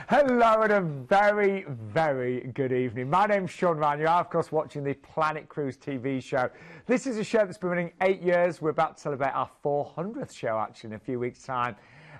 Hello and a very, very good evening. My name's Sean Ryan. You're, of course, watching the Planet Cruise TV show. This is a show that's been running 8 years. We're about to celebrate our 400th show, actually, in a few weeks' time.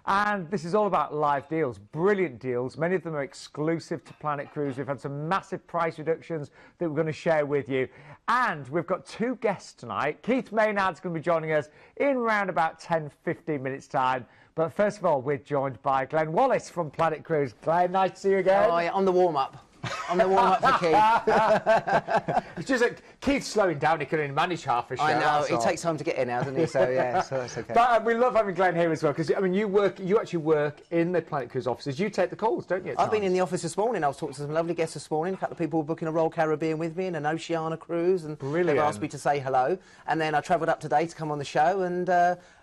And this is all about live deals, brilliant deals. Many of them are exclusive to Planet Cruise. We've had some massive price reductions that we're going to share with you. And we've got two guests tonight. Keith Maynard's going to be joining us in around about 10-15 minutes' time. But first of all, we're joined by Glenn Wallace from Planet Cruise. Glenn, nice to see you again. Oh, yeah, on the warm-up. On the warm-up for Keith. It's just that Keith's slowing down. He can only manage half a show. I know. It takes time to get in now, doesn't he? So, yeah, so that's okay. But we love having Glenn here as well, because, I mean, you actually work in the Planet Cruise offices. You take the calls, don't you? I've been in the office this morning. I was talking to some lovely guests this morning. A couple of people were booking a Royal Caribbean with me and an Oceania cruise. And brilliant. They've asked me to say hello. And then I travelled up today to come on the show and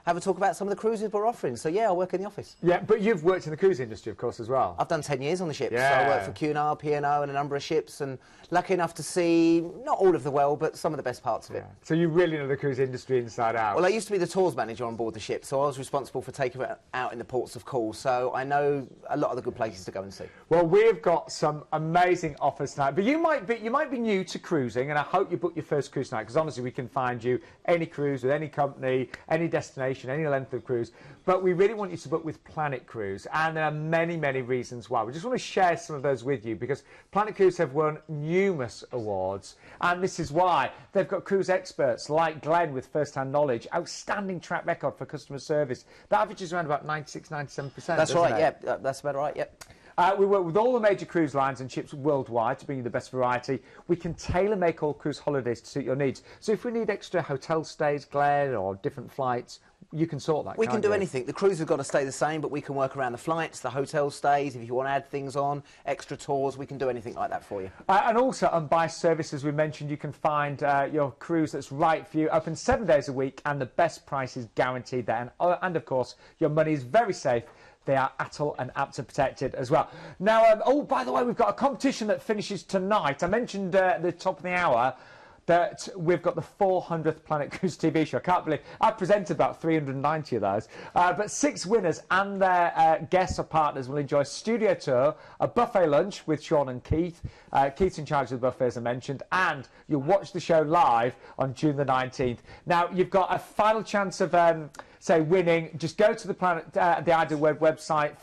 have a talk about some of the cruises we're offering. So, yeah, I work in the office. Yeah, but you've worked in the cruise industry, of course, as well. I've done 10 years on the ships. Yeah. So I worked for Cunard, P&O and a number of ships, and lucky enough to see, not all of the world, but some of the best parts of it. So you really know the cruise industry inside out. Well, I used to be the tours manager on board the ship, so I was responsible for taking it out in the ports of call. So I know a lot of the good places to go and see. Well, we've got some amazing offers tonight, but you might be new to cruising, and I hope you book your first cruise tonight, because honestly, we can find you any cruise with any company, any destination, any length of cruise. But we really want you to book with Planet Cruise, and there are many, many reasons why. We just want to share some of those with you, because Planet Cruise have won numerous awards, and this is why. They've got cruise experts like Glenn with first-hand knowledge, outstanding track record for customer service. That averages around about 96-97%. That's right, yeah, that's about right, yep. We work with all the major cruise lines and ships worldwide to bring you the best variety. We can tailor-make all cruise holidays to suit your needs. So if we need extra hotel stays, Glenn, or different flights, you can sort that. We can do anything. The cruise has got to stay the same, but we can work around the flights, the hotel stays. If you want to add things on, extra tours, we can do anything like that for you. And also on buy service, as we mentioned, you can find your cruise that's right for you. Open 7 days a week, and the best price is guaranteed there. And of course, your money is very safe. They are ATOL and APTA protected as well. Now, oh, by the way, we've got a competition that finishes tonight. I mentioned at the top of the hour that we've got the 400th Planet Cruise TV show. I can't believe I've presented about 390 of those. But 6 winners and their guests or partners will enjoy a studio tour, a buffet lunch with Sean and Keith. Keith's in charge of the buffet, as I mentioned, and you'll watch the show live on June the 19th. Now, you've got a final chance of, say, winning. Just go to the Ideal Web website,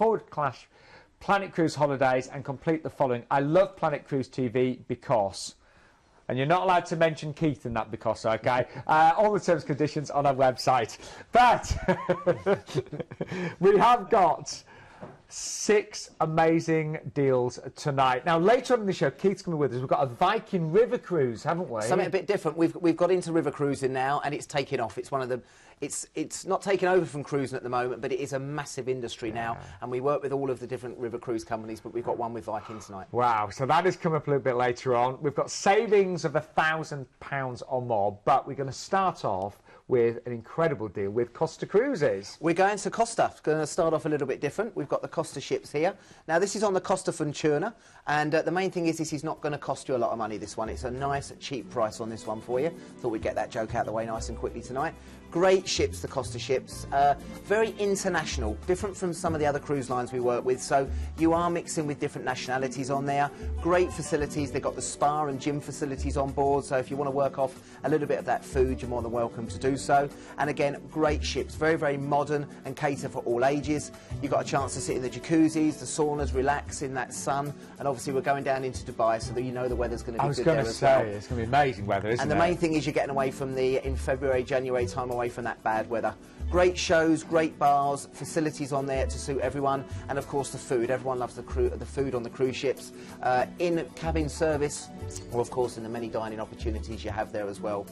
/ Planet Cruise Holidays, and complete the following. I love Planet Cruise TV because... And you're not allowed to mention Keith in that because, OK? All the terms and conditions on our website. But we have got 6 amazing deals tonight. Now, later on in the show, Keith's going to be with us. We've got a Viking River Cruise, haven't we? Something a bit different. We've got into river cruising now, and it's taking off. It's one of the... It's not taken over from cruising at the moment, but it is a massive industry now, and we work with all of the different river cruise companies, but we've got one with Viking tonight. Wow, so that has come up a little bit later on. We've got savings of £1,000 or more, but we're going to start off with an incredible deal with Costa Cruises. We're going to Costa. Going to start off a little bit different. We've got the Costa ships here. Now, this is on the Costa Fortuna, and the main thing is this is not going to cost you a lot of money, this one. It's a nice, cheap price on this one for you. Thought we'd get that joke out of the way nice and quickly tonight. Great ships, the Costa ships. Very international, different from some of the other cruise lines we work with. So you are mixing with different nationalities on there. Great facilities. They've got the spa and gym facilities on board. So if you want to work off a little bit of that food, you're more than welcome to do so. And again, great ships. Very, very modern and cater for all ages. You've got a chance to sit in the jacuzzis, the saunas, relax in that sun. And obviously we're going down into Dubai, so that you know the weather's going to be good there as well. I was going to say, it's going to be amazing weather, isn't it? And the main thing is you're getting away from in February, January time, away from that bad weather. Great shows, great bars, facilities on there to suit everyone, and of course the food. Everyone loves the food on the cruise ships. In cabin service, or of course in the many dining opportunities you have there as well.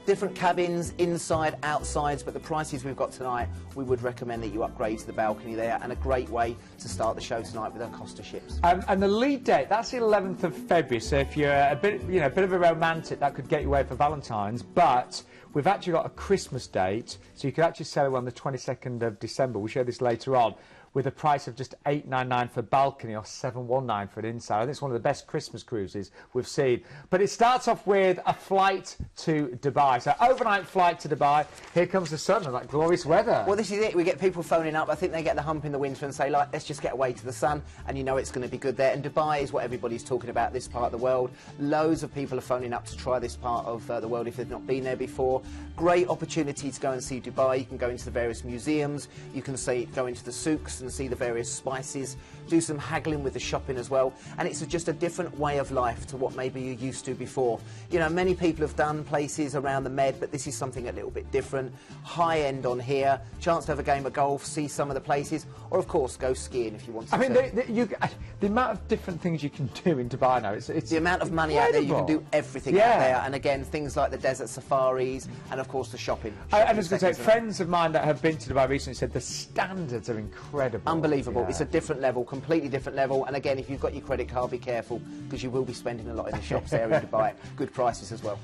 Different cabins, inside, outsides, but the prices we've got tonight, we would recommend that you upgrade to the balcony there, and a great way to start the show tonight with our Costa ships. And the lead date, that's the 11th of February, so if you're a bit of a romantic, that could get you away for Valentine's, but we've actually got a Christmas date, so you could actually sail on the 22nd of December. We'll show this later on. with a price of just $899 for balcony or $719 for an inside. I think it's one of the best Christmas cruises we've seen. But it starts off with a flight to Dubai. So overnight flight to Dubai. Here comes the sun and that glorious weather. Well, this is it. We get people phoning up. I think they get the hump in the winter and say, like, let's just get away to the sun, and you know it's going to be good there. And Dubai is what everybody's talking about, this part of the world. Loads of people are phoning up to try this part of the world if they've not been there before. Great opportunity to go and see Dubai. You can go into the various museums. You can go into the souks and see the various spices, do some haggling with the shopping as well, and it's just a different way of life to what maybe you're used to before. You know, many people have done places around the Med, but this is something a little bit different. High end on here, chance to have a game of golf, see some of the places, or of course go skiing if you want to. I mean, the amount of different things you can do in Dubai now, it's the amount of money out there, you can do everything out there, and again, things like the desert safaris, and of course the shopping. And I was going to say, friends of mine that have been to Dubai recently said the standards are incredible. Unbelievable. It's a different level, completely different level, and again, if you've got your credit card, be careful, because you will be spending a lot in the shops there in Dubai. Good prices as well.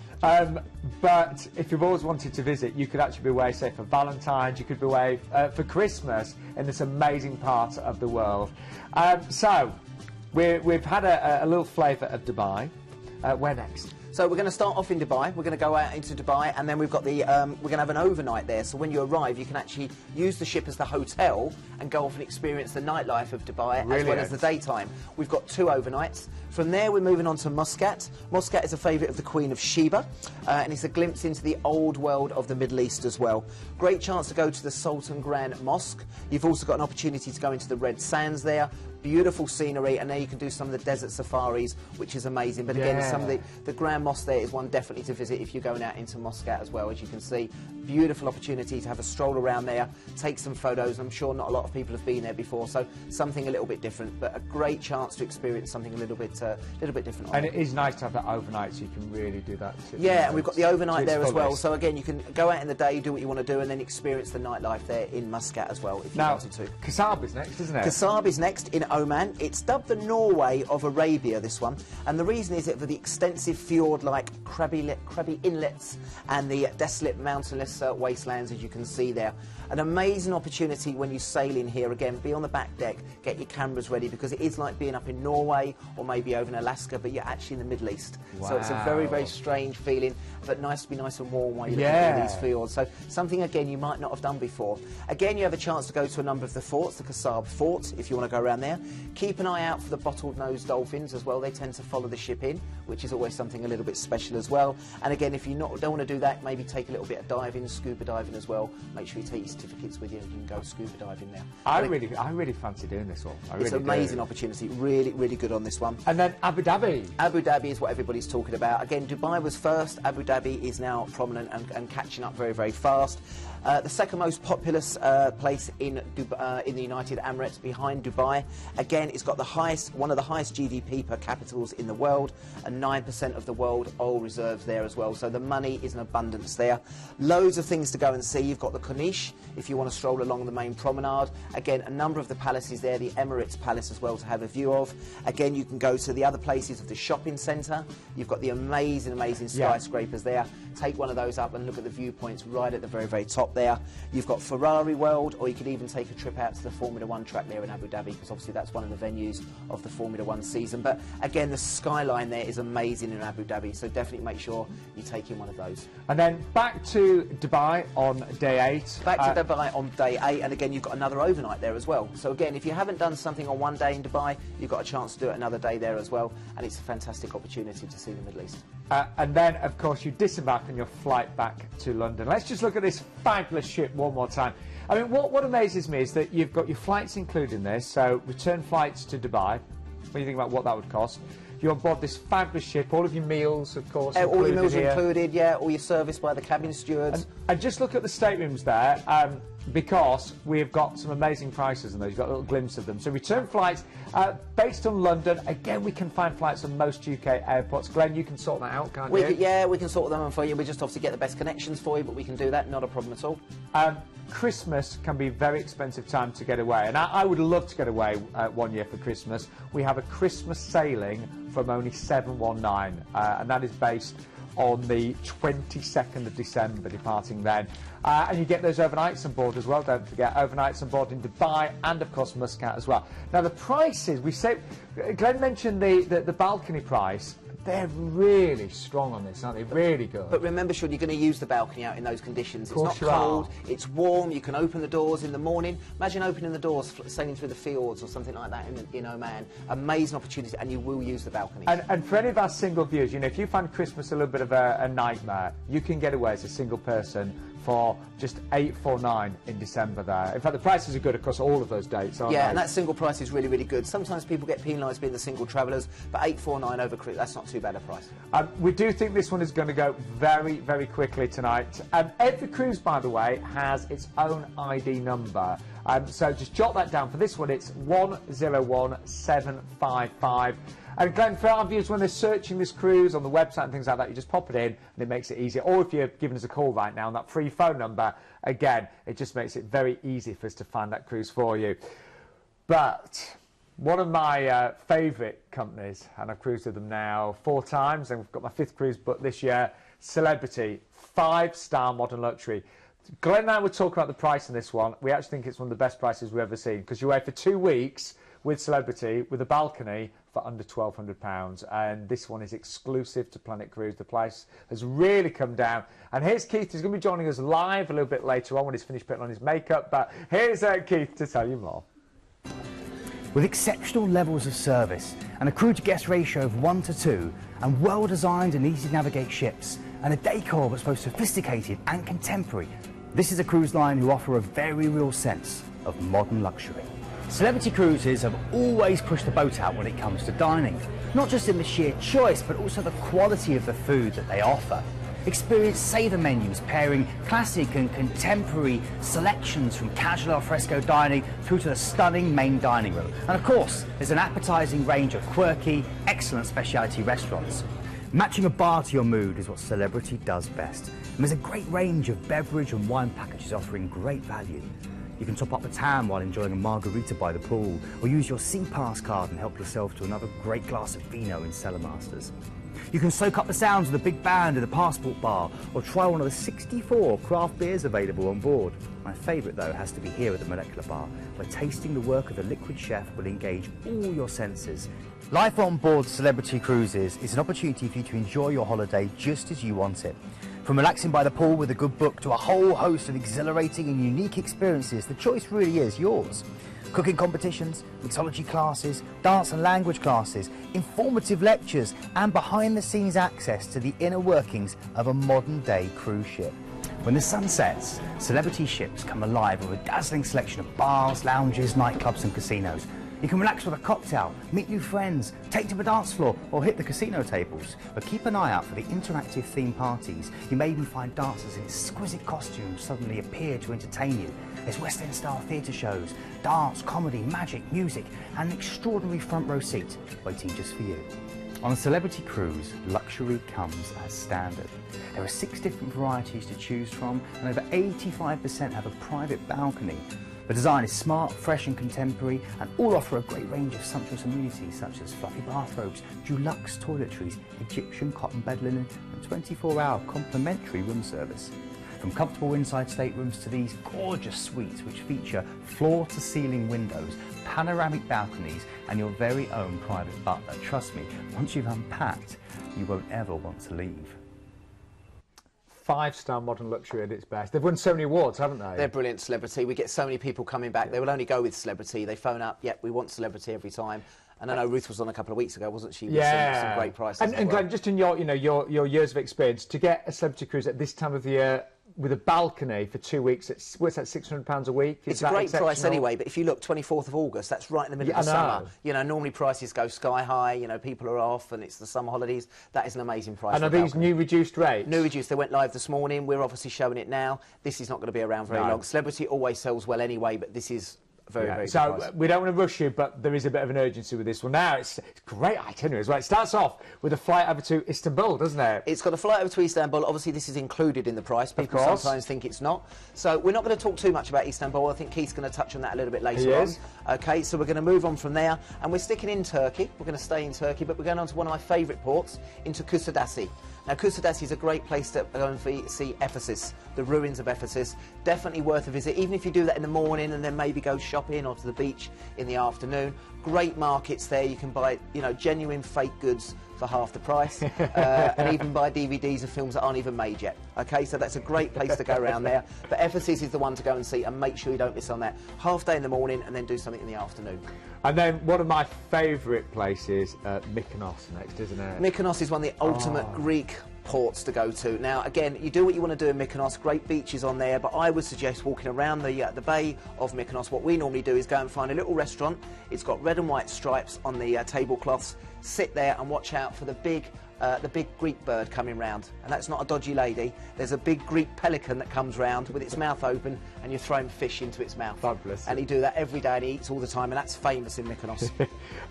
But if you've always wanted to visit, you could actually be away, say, for Valentine's, you could be away for Christmas in this amazing part of the world. So, we've had a little flavour of Dubai. Where next? So we're going to start off in Dubai. We're going to go out into Dubai, and then we've got the we're going to have an overnight there. So when you arrive, you can actually use the ship as the hotel and go off and experience the nightlife of Dubai as well as the daytime. We've got 2 overnights. From there, we're moving on to Muscat. Muscat is a favourite of the Queen of Sheba, and it's a glimpse into the old world of the Middle East as well. Great chance to go to the Sultan Grand Mosque. You've also got an opportunity to go into the Red Sands there. Beautiful scenery, and there you can do some of the desert safaris, which is amazing. But again, some of the Grand Mosque there is one definitely to visit if you're going out into Muscat as well. As you can see, beautiful opportunity to have a stroll around there, take some photos. I'm sure not a lot of people have been there before, so something a little bit different, but a great chance to experience something a little bit different. And it is nice to have that overnight, so you can really do that. Yeah, and we've got the overnight there as well. So again, you can go out in the day, do what you want to do, and then experience the nightlife there in Muscat as well if you wanted to. Kasab is next, isn't it? Kasab is next in Oman. It's dubbed the Norway of Arabia, this one, and the reason is for the extensive fjord-like crabby inlets and the desolate mountainous wastelands, as you can see there. An amazing opportunity when you sail in here. Again, be on the back deck, get your cameras ready, because it is like being up in Norway or maybe over in Alaska, but you're actually in the Middle East. Wow. So it's a very, very strange feeling, but nice to be nice and warm while you're looking at these fjords. So something, again, you might not have done before. Again, you have a chance to go to a number of the forts, the Kasab Fort, if you want to go around there. Keep an eye out for the bottlenose dolphins as well. They tend to follow the ship in, which is always something a little bit special as well. And again, if you don't want to do that, maybe take a little bit of diving, scuba diving as well. Make sure you take your certificates with you and you can go scuba diving there. I really fancy doing this one. It's an amazing opportunity. Really, really good on this one. And then Abu Dhabi. Abu Dhabi is what everybody's talking about. Again, Dubai was first. Abu Dhabi is now prominent and catching up very, very fast. The second most populous place in the United Emirates, behind Dubai. Again, it's got one of the highest GDP per capitals in the world, and 9% of the world oil reserves there as well. So the money is in abundance there. Loads of things to go and see. You've got the Corniche, if you want to stroll along the main promenade. Again, a number of the palaces there, the Emirates Palace as well to have a view of. Again, you can go to the other places of the shopping centre. You've got the amazing, amazing skyscrapers there. Take one of those up and look at the viewpoints right at the very, very top there. You've got Ferrari World, or you could even take a trip out to the Formula 1 track there in Abu Dhabi, because obviously that's one of the venues of the Formula 1 season. But again, the skyline there is amazing in Abu Dhabi, so definitely make sure you take in one of those. And then back to Dubai on day 8. Back to Dubai on day 8, and again, you've got another overnight there as well. So again, if you haven't done something on one day in Dubai, you've got a chance to do it another day there as well, and it's a fantastic opportunity to see the Middle East. And then, of course, you disembark on your flight back to London. Let's just look at this fabulous ship one more time. I mean, what amazes me is that you've got your flights included in this, so return flights to Dubai, when you think about what that would cost. You're on board this fabulous ship, all of your meals, of course, all your meals are included, yeah, all your service by the cabin stewards. And just look at the staterooms there, because we've got some amazing prices on those. You've got a little glimpse of them. So return flights based on London. Again, we can find flights on most UK airports. Glenn, you can sort that out, can't you? Yeah, we can sort them out for you. We just obviously get the best connections for you, but we can do that, not a problem at all. Christmas can be a very expensive time to get away, and I would love to get away one year for Christmas. We have a Christmas sailing from only $719, and that is based on the 22nd of December, departing then. And you get those overnights on board as well, don't forget, overnights on board in Dubai and, of course, Muscat as well. Now, the prices, we say, Glenn mentioned the balcony price. They're really strong on this, aren't they? Really good. But remember, Sean, you're going to use the balcony out in those conditions. It's not cold, it's warm, you can open the doors in the morning. Imagine opening the doors, sailing through the fjords or something like that in Oman. Amazing opportunity, and you will use the balcony. And for any of our single viewers, you know, if you find Christmas a little bit of a nightmare, you can get away as a single person for just $849 in December there. In fact, the prices are good across all of those dates, aren't they? Yeah, and that single price is really, really good. Sometimes people get penalised being the single travellers, but $849 over Christmas, that's not too bad a price. We do think this one is going to go very, very quickly tonight. Every cruise, by the way, has its own ID number. So just jot that down. For this one, it's 101755. And Glenn, for our viewers, when they're searching this cruise on the website and things like that, you just pop it in and it makes it easier. Or if you're giving us a call right now on that free phone number, again, it just makes it very easy for us to find that cruise for you. But one of my favourite companies, and I've cruised with them now 4 times, and we've got my 5th cruise booked this year, Celebrity, 5-star modern luxury. Glenn and I were talking about the price on this one. We actually think it's one of the best prices we've ever seen, because you're away for 2 weeks with Celebrity, with a balcony, for under £1,200, and this one is exclusive to Planet Cruise. The price has really come down. And here's Keith. He's going to be joining us live a little bit later on when he's finished putting on his makeup, but here's Keith to tell you more. With exceptional levels of service and a crew-to-guest ratio of 1:2, and well-designed and easy-to-navigate ships, and a decor that's both sophisticated and contemporary, this is a cruise line who offer a very real sense of modern luxury. Celebrity Cruises have always pushed the boat out when it comes to dining, not just in the sheer choice, but also the quality of the food that they offer. Experience savour menus pairing classic and contemporary selections from casual alfresco dining through to the stunning main dining room. And of course, there's an appetising range of quirky, excellent specialty restaurants. Matching a bar to your mood is what Celebrity does best. And there's a great range of beverage and wine packages offering great value. You can top up the tan while enjoying a margarita by the pool, or use your Sea Pass card and help yourself to another great glass of vino in Cellar Masters. You can soak up the sounds of the big band in the Passport Bar, or try one of the 64 craft beers available on board. My favourite, though, has to be here at the Molecular Bar, where tasting the work of the liquid chef will engage all your senses. Life on board Celebrity Cruises is an opportunity for you to enjoy your holiday just as you want it. From relaxing by the pool with a good book to a whole host of exhilarating and unique experiences, the choice really is yours. Cooking competitions, mixology classes, dance and language classes, informative lectures, and behind-the-scenes access to the inner workings of a modern-day cruise ship. When the sun sets, Celebrity ships come alive with a dazzling selection of bars, lounges, nightclubs and casinos. You can relax with a cocktail, meet new friends, take to the dance floor or hit the casino tables. But keep an eye out for the interactive theme parties. You may even find dancers in exquisite costumes suddenly appear to entertain you. There's West End style theatre shows, dance, comedy, magic, music and an extraordinary front row seat waiting just for you. On a Celebrity Cruise, luxury comes as standard. There are 6 different varieties to choose from and over 85% have a private balcony. The design is smart, fresh and contemporary, and all offer a great range of sumptuous amenities such as fluffy bathrobes, Dulux toiletries, Egyptian cotton bed linen and 24-hour complimentary room service. From comfortable inside staterooms to these gorgeous suites which feature floor-to-ceiling windows, panoramic balconies and your very own private butler. Trust me, once you've unpacked, you won't ever want to leave. 5-star modern luxury at its best. They've won so many awards, haven't they? They're brilliant, Celebrity. We get so many people coming back. They will only go with Celebrity. They phone up, yep, we want Celebrity every time. And I know Ruth was on a couple of weeks ago, wasn't she? With some great prices. And Glenn, just in your, your years of experience, to get a Celebrity cruise at this time of the year with a balcony for 2 weeks, what's that, £600 a week? It's a great price anyway, but if you look, 24th of August, that's right in the middle of the summer. You know, normally prices go sky high, you know, people are off and it's the summer holidays. That is an amazing price. And are these new reduced rates? New reduced. They went live this morning. We're obviously showing it now. This is not going to be around very long. Celebrity always sells well anyway, but this is very good price. We don't want to rush you, but there is a bit of an urgency with this one. Now, it's great itinerary as well. It starts off with a flight over to Istanbul, doesn't it? It's got a flight over to Istanbul. Obviously, this is included in the price. People sometimes think it's not. So we're not going to talk too much about Istanbul. I think Keith's going to touch on that a little bit later on. OK, so we're going to move on from there. And we're sticking in Turkey. We're going to stay in Turkey, but we're going on to one of my favourite ports, into Costa. Now, Costa is a great place to go and see Ephesus, the ruins of Ephesus. Definitely worth a visit, even if you do that in the morning and then maybe go shopping or to the beach in the afternoon. Great markets there. You can buy, you know, genuine fake goods for half the price, and even buy DVDs of films that aren't even made yet. Okay, so that's a great place to go around there. But Ephesus is the one to go and see, and make sure you don't miss on that. Half day in the morning and then do something in the afternoon. And then one of my favourite places, Mykonos next, isn't it? Mykonos is one of the ultimate Greek ports to go to. Now, again, you do what you want to do in Mykonos, great beaches on there, but I would suggest walking around the bay of Mykonos. What we normally do is go and find a little restaurant. It's got red and white stripes on the tablecloths. Sit there and watch out for the big Greek bird coming round, and that's not a dodgy lady. There's a big Greek pelican that comes round with its mouth open, and you're throwing fish into its mouth. Fabulous. And he do that every day, and he eats all the time, and that's famous in Mykonos.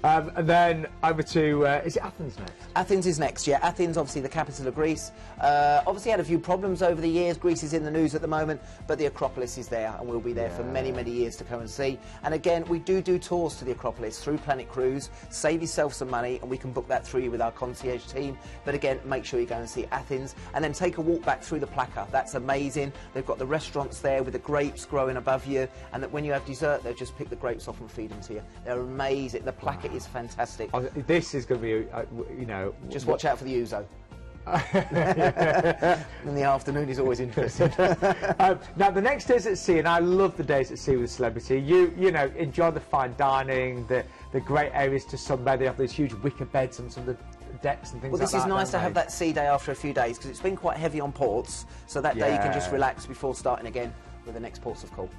And then over to, is it Athens next? Athens is next, yeah. Athens, obviously the capital of Greece. Obviously had a few problems over the years. Greece is in the news at the moment, but the Acropolis is there, and we'll be there for many, many years to come and see. And again, we do tours to the Acropolis through Planet Cruise. Save yourself some money, and we can book that through you with our concierge team. But again, make sure you go and see Athens, and then take a walk back through the Plaka. That's amazing. They've got the restaurants there with the grapes growing above you, and that when you have dessert, they'll just pick the grapes off and feed them to you. They're amazing. The Plaka is fantastic. Oh, this is going to be, you know... Just watch out for the ouzo. In the afternoon is always interesting. Now, the next days at sea, and I love the days at sea with celebrity, you know, enjoy the fine dining, the great areas to sunbathe. They have these huge wicker beds on some of the decks and things like that. Well, this is nice to have that sea day after a few days, because it's been quite heavy on ports, so that day you can just relax before starting again with the next ports of call.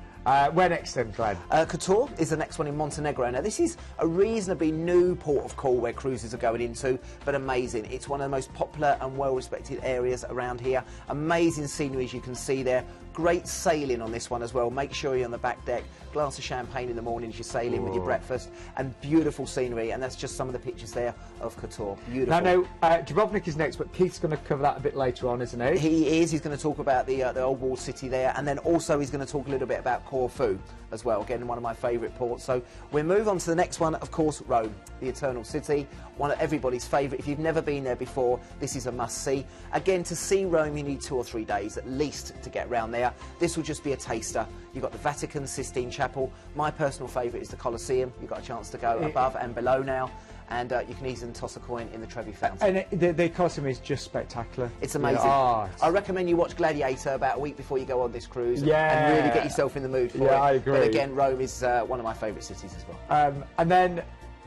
Where next then, Glenn? Kotor is the next one in Montenegro. Now, this is a reasonably new port of call where cruises are going into, but amazing. It's one of the most popular and well-respected areas around here. Amazing scenery, as you can see there. Great sailing on this one as well. Make sure you're on the back deck. Glass of champagne in the morning as you're sailing with your breakfast, and beautiful scenery. And that's just some of the pictures there of Kotor. Beautiful. Now, Dubrovnik is next, but Keith's going to cover that a bit later on, isn't he? He is. He's going to talk about the old walled city there, and then also he's going to talk a little bit about Corfu as well. Again, one of my favourite ports. So we'll move on to the next one, of course, Rome, the Eternal City, one of everybody's favourite. If you've never been there before, this is a must-see. Again, to see Rome, you need 2 or 3 days at least to get round there. This will just be a taster. You've got the Vatican, Sistine Chapel. My personal favourite is the Colosseum. You've got a chance to go above and below now. And you can easily toss a coin in the Trevi Fountain. And the Colosseum is just spectacular. It's amazing. Yeah. I recommend you watch Gladiator about a week before you go on this cruise and really get yourself in the mood for it. Yeah, I agree. But again, Rome is one of my favourite cities as well. And then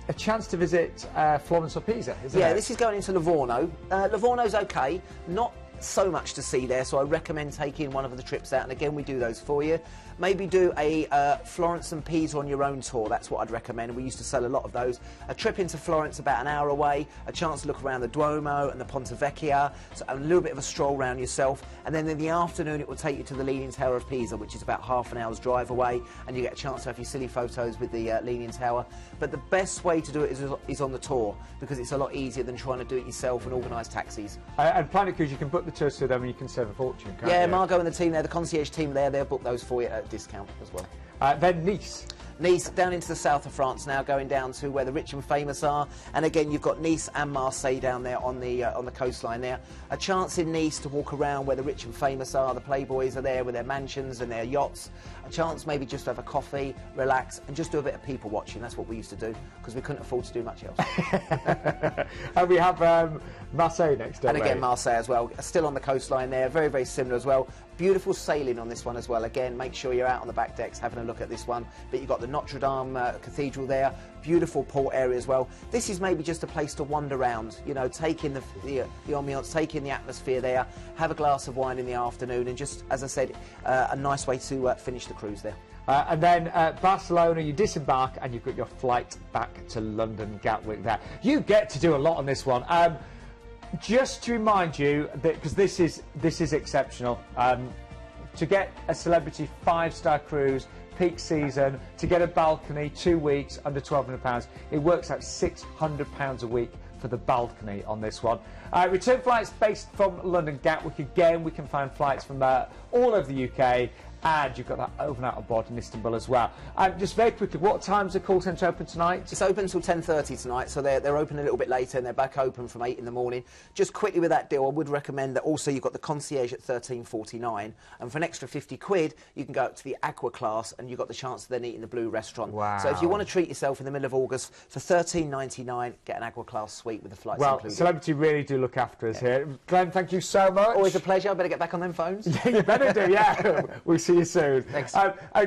a chance to visit Florence or Pisa, isn't it? Yeah, this is going into Livorno. Livorno's okay, not so much to see there, so I recommend taking one of the trips out, and again we do those for you. Maybe do a Florence and Pisa on your own tour. That's what I'd recommend. We used to sell a lot of those. A trip into Florence about an hour away, a chance to look around the Duomo and the Ponte Vecchia, so a little bit of a stroll around yourself, and then in the afternoon it will take you to the Leaning Tower of Pisa, which is about half an hour's drive away, and you get a chance to have your silly photos with the Leaning Tower. But the best way to do it is on the tour, because it's a lot easier than trying to do it yourself and organise taxis. And Planet Cruise, you can book the tours through them and you can save a fortune, can't you? Margot and the team there, the concierge team there, they'll book those for you at a discount as well. Then Nice. Nice, down into the south of France now, going down to where the rich and famous are. And again, you've got Nice and Marseille down there on the coastline there. A chance in Nice to walk around where the rich and famous are. The playboys are there with their mansions and their yachts. A chance maybe just to have a coffee, relax, and just do a bit of people watching. That's what we used to do, because we couldn't afford to do much else. And we have Marseille next, don't we? And again, Marseille as well. Still on the coastline there, very, very similar as well. Beautiful sailing on this one as well. Again, make sure you're out on the back decks having a look at this one. But you've got the Notre Dame Cathedral there. Beautiful port area as well. This is maybe just a place to wander around, you know, take in the ambiance, take in the atmosphere there, have a glass of wine in the afternoon, and just, as I said, a nice way to finish the cruise there. And then Barcelona, you disembark and you've got your flight back to London Gatwick there. You get to do a lot on this one. Just to remind you that, because this is exceptional, to get a celebrity 5-star cruise, peak season, to get a balcony, 2 weeks, under £1,200, it works out £600 a week for the balcony on this one. Return flights based from London Gatwick. Again, we can find flights from all over the UK, and you've got that over and out of board in Istanbul as well. Just very quickly, what time's the call centre open tonight? It's open until 10:30 tonight, so they're open a little bit later, and they're back open from 8 in the morning. Just quickly with that deal, I would recommend that also you've got the concierge at £13.49, and for an extra £50, you can go up to the Aqua class, and you've got the chance to then eat in the Blue restaurant. Wow. So if you want to treat yourself in the middle of August, for £13.99, get an Aqua class suite with the flights included. Well, Celebrity really do look after us here. Glenn, thank you so much. Always a pleasure. I better get back on them phones. You better do, yeah. We'll see you soon. Thanks.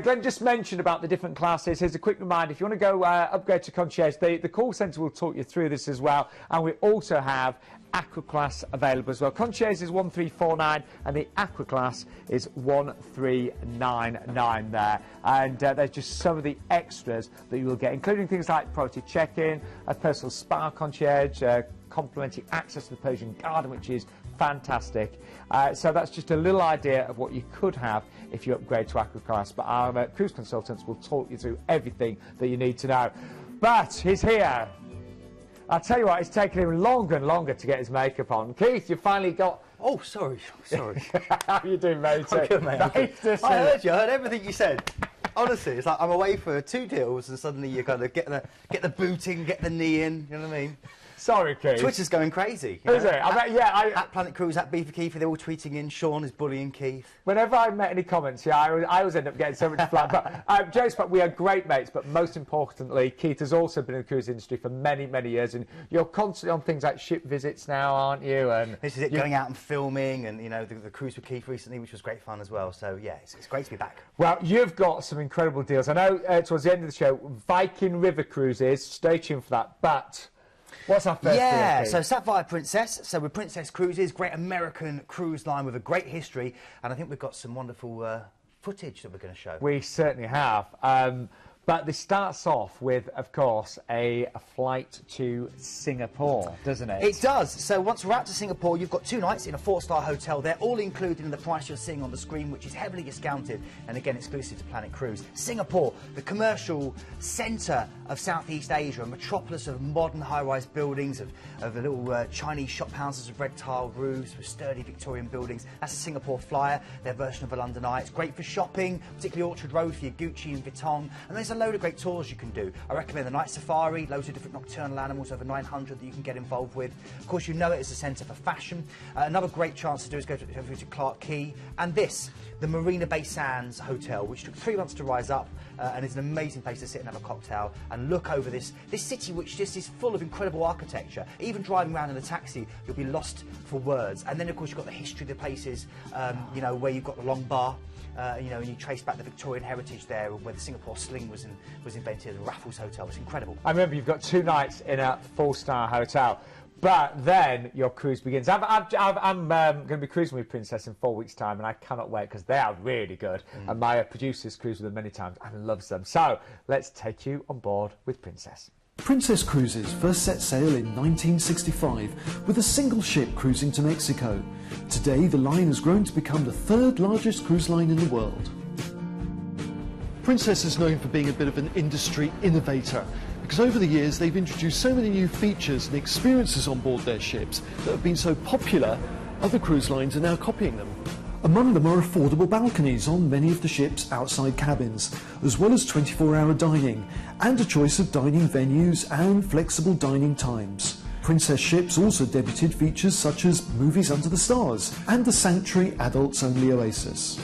Glenn just mentioned about the different classes. Here's a quick reminder. If you want to go upgrade to concierge, the call centre will talk you through this as well. And we also have Aqua class available as well. Concierge is 1349 and the Aqua class is 1399 there. And there's just some of the extras that you will get, including things like priority check-in, a personal spa concierge, complimentary access to the Persian garden, which is fantastic. So that's just a little idea of what you could have if you upgrade to Aqua class. But our cruise consultants will talk you through everything that you need to know. But he's here. I'll tell you what, it's taken him longer and longer to get his makeup on. Keith, you finally got... Oh, sorry. How are you doing, mate? I'm good, mate. Nice to see I you. heard you. I heard everything you said. Honestly, it's like I'm away for 2 deals and suddenly you kind of get the booting, get the knee in, you know what I mean? Sorry, Keith. Twitter's going crazy. Is it? At Planet Cruise, at B for Keith, they're all tweeting in. Sean is bullying Keith. Whenever I met any comments, I always end up getting so much flack. But jokes apart, we are great mates. But most importantly, Keith has also been in the cruise industry for many, many years, and you're constantly on things like ship visits now, aren't you? And this is it, going out and filming, and you know the cruise with Keith recently, which was great fun as well. So yeah, it's great to be back. Well, you've got some incredible deals. I know towards the end of the show, Viking River Cruises. Stay tuned for that. But what's our first deal, so Sapphire Princess. So with Princess Cruises, great American cruise line with a great history, and I think we've got some wonderful footage that we're going to show. We certainly have. But this starts off with, of course, a flight to Singapore, doesn't it? It does. So once we're out to Singapore, you've got 2 nights in a 4-star hotel. They're all included in the price you're seeing on the screen, which is heavily discounted and, again, exclusive to Planet Cruise. Singapore, the commercial centre of Southeast Asia, a metropolis of modern high-rise buildings, of little Chinese shop houses with red tiled roofs, with sturdy Victorian buildings. That's a Singapore Flyer, their version of a London Eye. It's great for shopping, particularly Orchard Road for your Gucci and Vuitton. And there's a load of great tours you can do. I recommend the night safari, loads of different nocturnal animals, over 900 that you can get involved with. Of course, you know it as a centre for fashion. Another great chance to do is go to Clark Quay. And this, the Marina Bay Sands Hotel, which took 3 months to rise up and is an amazing place to sit and have a cocktail and look over this city, which just is full of incredible architecture. Even driving around in a taxi, you'll be lost for words. And then, of course, you've got the history of the places, you know, where you've got the long bar. You know, and you trace back the Victorian heritage there, where the Singapore sling was invented, the Raffles Hotel. It's incredible. I remember you've got 2 nights in a 4-star hotel, but then your cruise begins. I'm going to be cruising with Princess in 4 weeks' time, and I cannot wait because they are really good. And my producer's cruised with them many times and loves them. So let's take you on board with Princess. Princess Cruises first set sail in 1965 with a single ship cruising to Mexico. Today the line has grown to become the 3rd largest cruise line in the world. Princess is known for being a bit of an industry innovator because over the years they've introduced so many new features and experiences on board their ships that have been so popular, other cruise lines are now copying them. Among them are affordable balconies on many of the ship's outside cabins, as well as 24-hour dining, and a choice of dining venues and flexible dining times. Princess ships also debuted features such as Movies Under the Stars and the Sanctuary Adults-Only Oasis.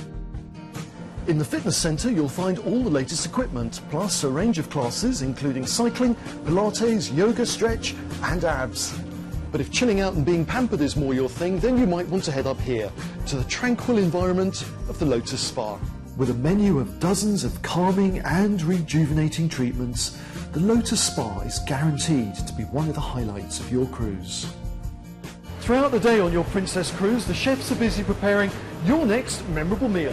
In the fitness centre you'll find all the latest equipment, plus a range of classes including cycling, Pilates, yoga, stretch and abs. But if chilling out and being pampered is more your thing, then you might want to head up here, to the tranquil environment of the Lotus Spa. With a menu of dozens of calming and rejuvenating treatments, the Lotus Spa is guaranteed to be one of the highlights of your cruise. Throughout the day on your Princess Cruise, the chefs are busy preparing your next memorable meal.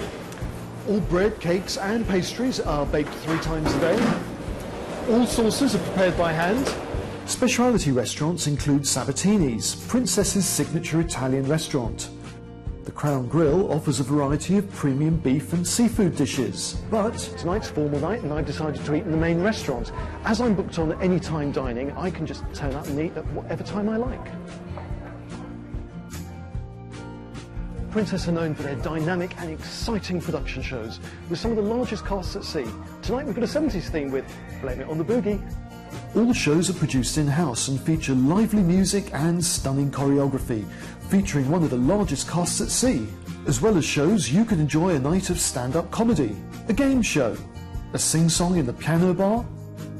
All bread, cakes and pastries are baked 3 times a day. All sauces are prepared by hand. Specialty restaurants include Sabatini's, Princess's signature Italian restaurant. The Crown Grill offers a variety of premium beef and seafood dishes. But tonight's formal night and I've decided to eat in the main restaurant. As I'm booked on anytime dining, I can just turn up and eat at whatever time I like. Princess are known for their dynamic and exciting production shows, with some of the largest casts at sea. Tonight we've got a 70s theme with Blame It on the Boogie. All shows are produced in-house and feature lively music and stunning choreography, featuring one of the largest casts at sea. As well as shows, you can enjoy a night of stand-up comedy, a game show, a sing-song in the piano bar,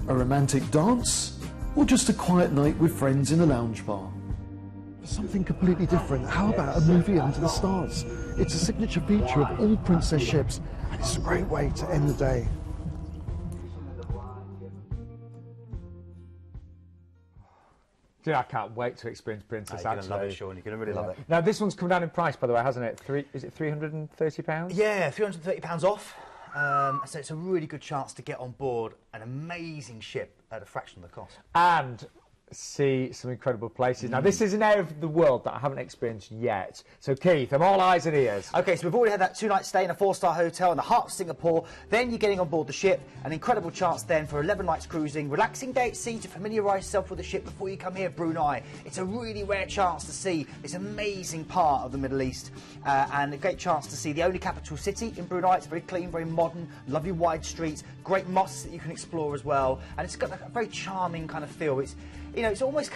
a romantic dance, or just a quiet night with friends in a lounge bar. Something completely different. How about a movie under the stars? It's a signature feature of all Princess ships, and it's a great way to end the day. Dude, I can't wait to experience Princess. You're going to love it, Sean. You're going to really love it. Now, this one's come down in price, by the way, hasn't it? Is it £330? Yeah, £330 off. So it's a really good chance to get on board an amazing ship at a fraction of the cost. And see some incredible places. Now, this is an area of the world that I haven't experienced yet. So, Keith, I'm all eyes and ears. OK, so we've already had that 2-night stay in a 4-star hotel in the heart of Singapore. Then you're getting on board the ship. An incredible chance then for 11 nights cruising, relaxing day at sea to familiarise yourself with the ship before you come here, Brunei. It's a really rare chance to see this amazing part of the Middle East, and a great chance to see the only capital city in Brunei. It's very clean, very modern, lovely wide streets, great mosques that you can explore as well, and it's got a very charming kind of feel. It's, you know, it's almost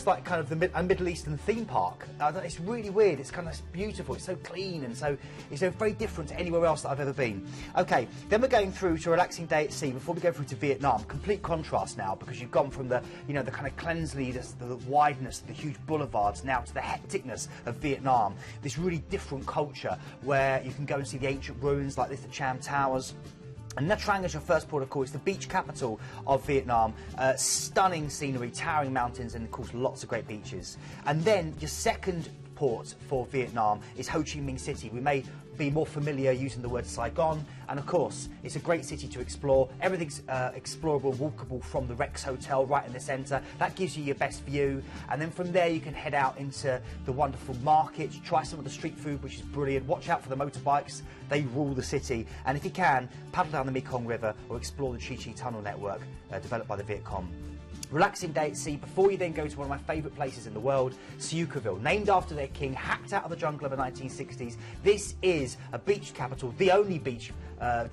like kind of a Middle Eastern theme park. It's really weird. It's kind of beautiful. It's so clean and so it's so very different to anywhere else that I've ever been. Okay, then we're going through to a relaxing day at sea before we go through to Vietnam. Complete contrast now, because you've gone from the, you know, the kind of cleanliness, the wideness, the huge boulevards, now to the hecticness of Vietnam. This really different culture where you can go and see the ancient ruins like this, the Cham Towers. And Nha Trang is your first port of call. It's the beach capital of Vietnam. Stunning scenery, towering mountains, and of course lots of great beaches. And then your second port for Vietnam is Ho Chi Minh City. We may be more familiar using the word Saigon, and of course it's a great city to explore. Everything's explorable, walkable from the Rex Hotel right in the centre. That gives you your best view, and then from there you can head out into the wonderful markets, try some of the street food, which is brilliant. Watch out for the motorbikes, they rule the city, and if you can, paddle down the Mekong River or explore the Chi Chi Tunnel network developed by the Viet Cong. Relaxing day at sea before you then go to one of my favourite places in the world, Siucaville, named after their king, hacked out of the jungle of the 1960s. This is a beach capital, the only beach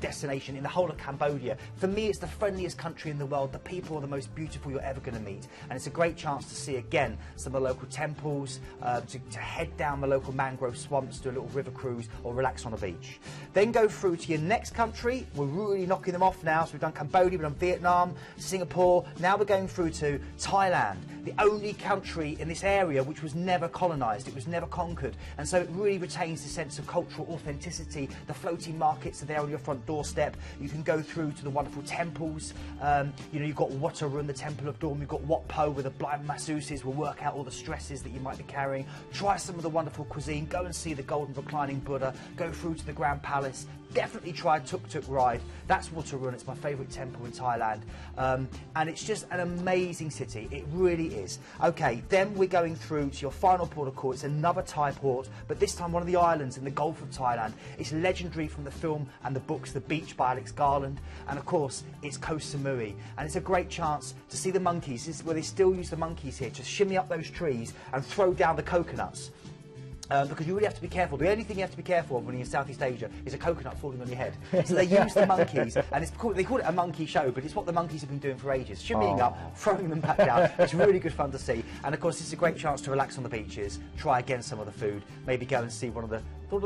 destination in the whole of Cambodia. For me, it's the friendliest country in the world. The people are the most beautiful you're ever going to meet, and it's a great chance to see again some of the local temples, to head down the local mangrove swamps, do a little river cruise, or relax on a beach. Then go through to your next country. We're really knocking them off now. So we've done Cambodia, we've done Vietnam, Singapore. Now we're going through to Thailand, the only country in this area which was never colonised, it was never conquered, and so it really retains the sense of cultural authenticity. The floating markets are there on your front doorstep. You can go through to the wonderful temples. You know, you've got Wat Arun, the Temple of Dawn. You've got Wat Po, where the blind masseuses will work out all the stresses that you might be carrying. Try some of the wonderful cuisine. Go and see the golden reclining Buddha. Go through to the Grand Palace. Definitely try Tuk Tuk Ride. That's Wat Arun. It's my favourite temple in Thailand, and it's just an amazing city. It really is. Okay, then we're going through to your final port of call. It's another Thai port, but this time one of the islands in the Gulf of Thailand. It's legendary from the film and the books The Beach by Alex Garland, and of course it's Koh Samui, and it's a great chance to see the monkeys. This is where they still use the monkeys here to shimmy up those trees and throw down the coconuts. Because you really have to be careful. The only thing you have to be careful of when you're in Southeast Asia is a coconut falling on your head. So they use the monkeys, and they call it a monkey show, but it's what the monkeys have been doing for ages. Shimmying up, throwing them back down. It's really good fun to see. And of course, it's a great chance to relax on the beaches, try again some of the food, maybe go and see one of the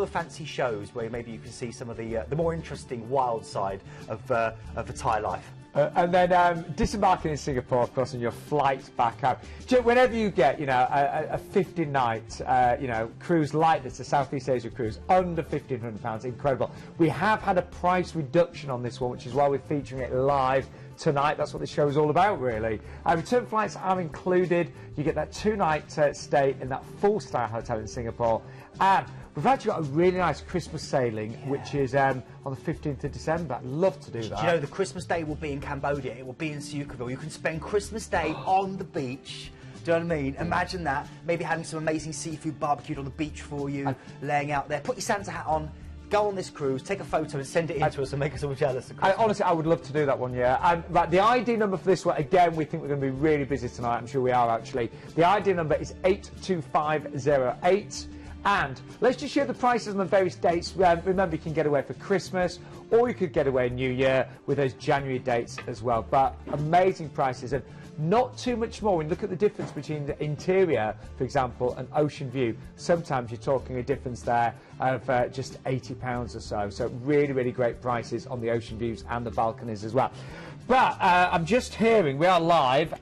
fancy shows where maybe you can see some of the more interesting wild side of the Thai life. And then disembarking in Singapore, of course, on your flight back out. Whenever you get, you know, a 50-night, you know, cruise like this, a Southeast Asia cruise, under £1,500, incredible. We have had a price reduction on this one, which is why we're featuring it live tonight. That's what the show is all about, really. Return flights are included. You get that 2-night stay in that 4-star hotel in Singapore, and we've actually got a really nice Christmas sailing, which is on the 15th of December. I'd love to do that. Do you know, the Christmas Day will be in Cambodia. It will be in Siucaville. You can spend Christmas Day on the beach. Do you know what I mean? Imagine that. Maybe having some amazing seafood barbecued on the beach for you, laying out there. Put your Santa hat on. Go on this cruise, take a photo and send it in to us and make us all jealous. Honestly, I would love to do that one, yeah. Right, the ID number for this one, again, we think we're going to be really busy tonight. I'm sure we are, actually. The ID number is 82508. And let's just show the prices on the various dates. Remember, you can get away for Christmas, or you could get away New Year with those January dates as well. But amazing prices, and not too much more. When you look at the difference between the interior, for example, and ocean view, sometimes you're talking a difference there of just £80 or so. So really, really great prices on the ocean views and the balconies as well. But I'm just hearing, we are live,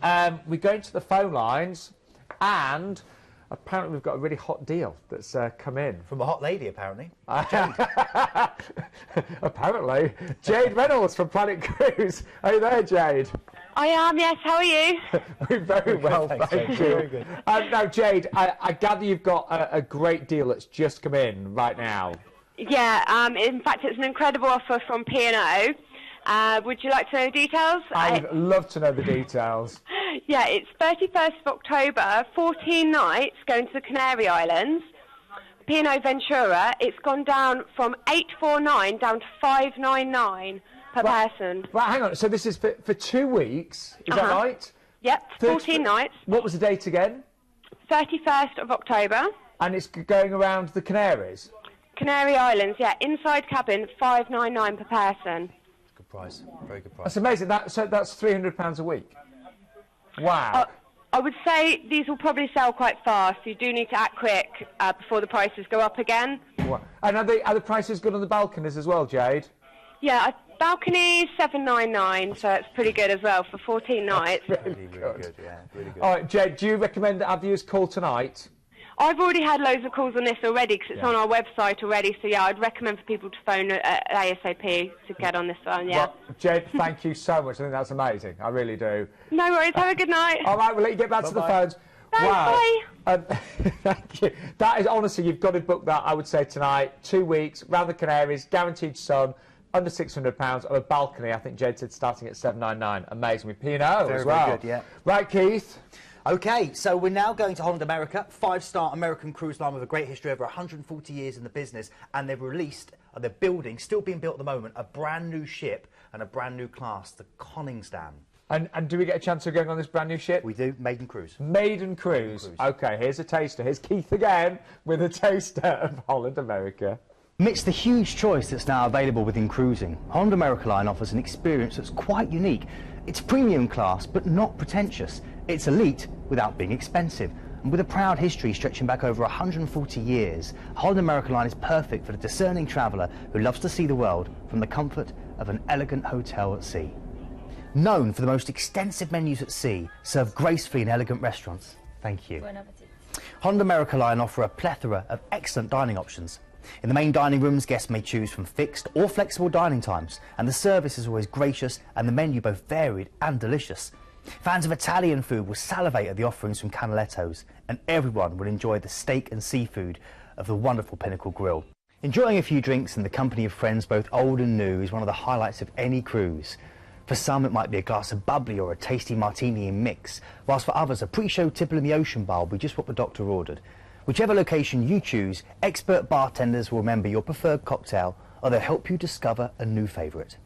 we're going to the phone lines, and apparently we've got a really hot deal that's come in. From a hot lady, apparently. Apparently. Jade Reynolds from Planet Cruise. Are you there, Jade? I am, yes. How are you? We're very well, thank you. Very good. Now, Jade, I gather you've got a great deal that's just come in right now. Yeah, in fact, it's an incredible offer from P&O. Would you like to know the details? I'd love to know the details. Yeah, it's 31st of October, 14 nights going to the Canary Islands. P&O Ventura, it's gone down from 849 down to 599 per person. Right, hang on. So this is for 2 weeks, is that right? Yep, 14 nights. What was the date again? 31st of October. And it's going around the Canaries? Canary Islands, yeah, inside cabin, 599 per person. Good price, very good price. That's amazing. So that's £300 a week. Wow. I would say these will probably sell quite fast. You do need to act quick before the prices go up again. Wow. And are the prices good on the balconies as well, Jade? Yeah, balcony $799, so it's pretty good as well for 14 nights. Really good, yeah, really good. All right, Jade, do you recommend that our viewers call tonight? I've already had loads of calls on this already because it's on our website already, so yeah, I'd recommend for people to phone ASAP to get on this one, yeah. Well, Jade, thank you so much. I think that's amazing. I really do. No worries, have a good night. All right, we'll let you get back to the phones. Thanks, wow. bye. Thank you. That is, honestly, you've got to book that, I would say, tonight. 2 weeks, round the Canaries, guaranteed sun, under £600 on a balcony. I think Jade said starting at $799. Amazing. With P&O as well. Very good, yeah. Right, Keith? Okay, so we're now going to Holland America, 5-star American cruise line with a great history, over 140 years in the business, and they've released, they're building, still being built at the moment, a brand new ship and a brand new class, the Konningsdam. And do we get a chance of going on this brand new ship? We do, maiden cruise. Maiden cruise. OK, here's a taster. Here's Keith again with a taster of Holland America. Amidst the huge choice that's now available within cruising, Holland America Line offers an experience that's quite unique. It's premium class, but not pretentious. It's elite without being expensive. And with a proud history stretching back over 140 years, Holland America Line is perfect for the discerning traveller who loves to see the world from the comfort of an elegant hotel at sea. Known for the most extensive menus at sea, served gracefully in elegant restaurants. Thank you. Bon appetit. Holland America Line offer a plethora of excellent dining options. In the main dining rooms, guests may choose from fixed or flexible dining times, and the service is always gracious and the menu both varied and delicious. Fans of Italian food will salivate at the offerings from Canaletto's, and everyone will enjoy the steak and seafood of the wonderful Pinnacle Grill. Enjoying a few drinks in the company of friends both old and new is one of the highlights of any cruise. For some it might be a glass of bubbly or a tasty martini in mix, whilst for others a pre-show tipple in the ocean bar will be just what the doctor ordered. Whichever location you choose, expert bartenders will remember your preferred cocktail, or they'll help you discover a new favourite.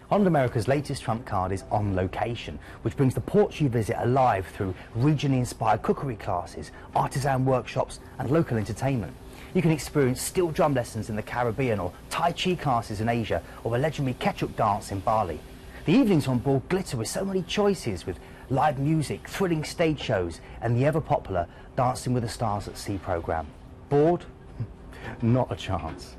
Holland America's latest trump card is On Location, which brings the ports you visit alive through regionally inspired cookery classes, artisan workshops and local entertainment. You can experience steel drum lessons in the Caribbean, or Tai Chi classes in Asia, or the legendary ketchup dance in Bali. The evenings on board glitter with so many choices, with live music, thrilling stage shows and the ever-popular Dancing with the Stars at Sea programme. Bored? Not a chance.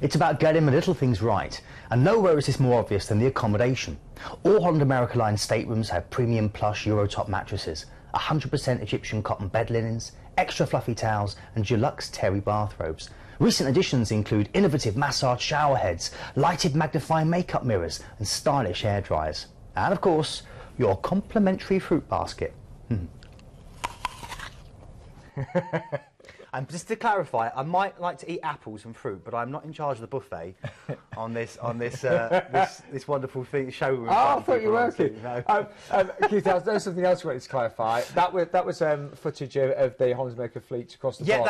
It's about getting the little things right, and nowhere is this more obvious than the accommodation. All Holland America Line staterooms have premium plush Eurotop mattresses, 100% Egyptian cotton bed linens, extra fluffy towels and deluxe terry bathrobes. Recent additions include innovative massage shower heads, lighted magnifying makeup mirrors and stylish hair dryers. And of course, your complimentary fruit basket. And just to clarify, I might like to eat apples and fruit, but I'm not in charge of the buffet on this wonderful showroom. Oh, I thought you were working. No. Keith, there's something else I wanted to clarify. That was footage of the Holland America fleet across the pond. Yeah,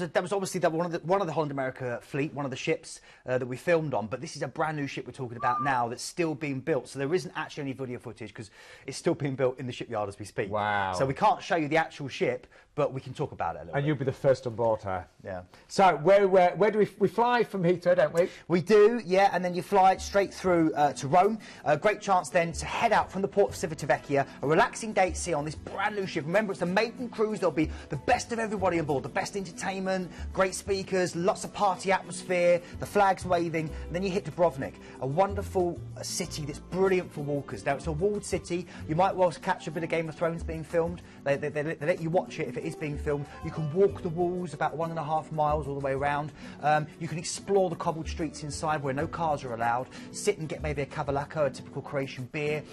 that was obviously one of the Holland America fleet, one of the ships that we filmed on. But this is a brand new ship we're talking about now that's still being built. So there isn't actually any video footage because it's still being built in the shipyard as we speak. Wow. So we can't show you the actual ship, but we can talk about it a little And bit. you'll be the first on board her. Yeah. So where do we fly from Heathrow, don't we? We do, yeah, and then you fly straight through to Rome. A great chance then to head out from the port of Civitavecchia, a relaxing day at sea on this brand new ship. Remember, it's a maiden cruise. There'll be the best of everybody on board, the best entertainment, great speakers, lots of party atmosphere, the flags waving. And then you hit Dubrovnik, a wonderful city that's brilliant for walkers. Now, it's a walled city. You might well catch a bit of Game of Thrones being filmed. They let you watch it if it is being filmed. You can walk the walls about 1.5 miles all the way around. You can explore the cobbled streets inside where no cars are allowed. Sit and get maybe a kavalaka, a typical Croatian beer.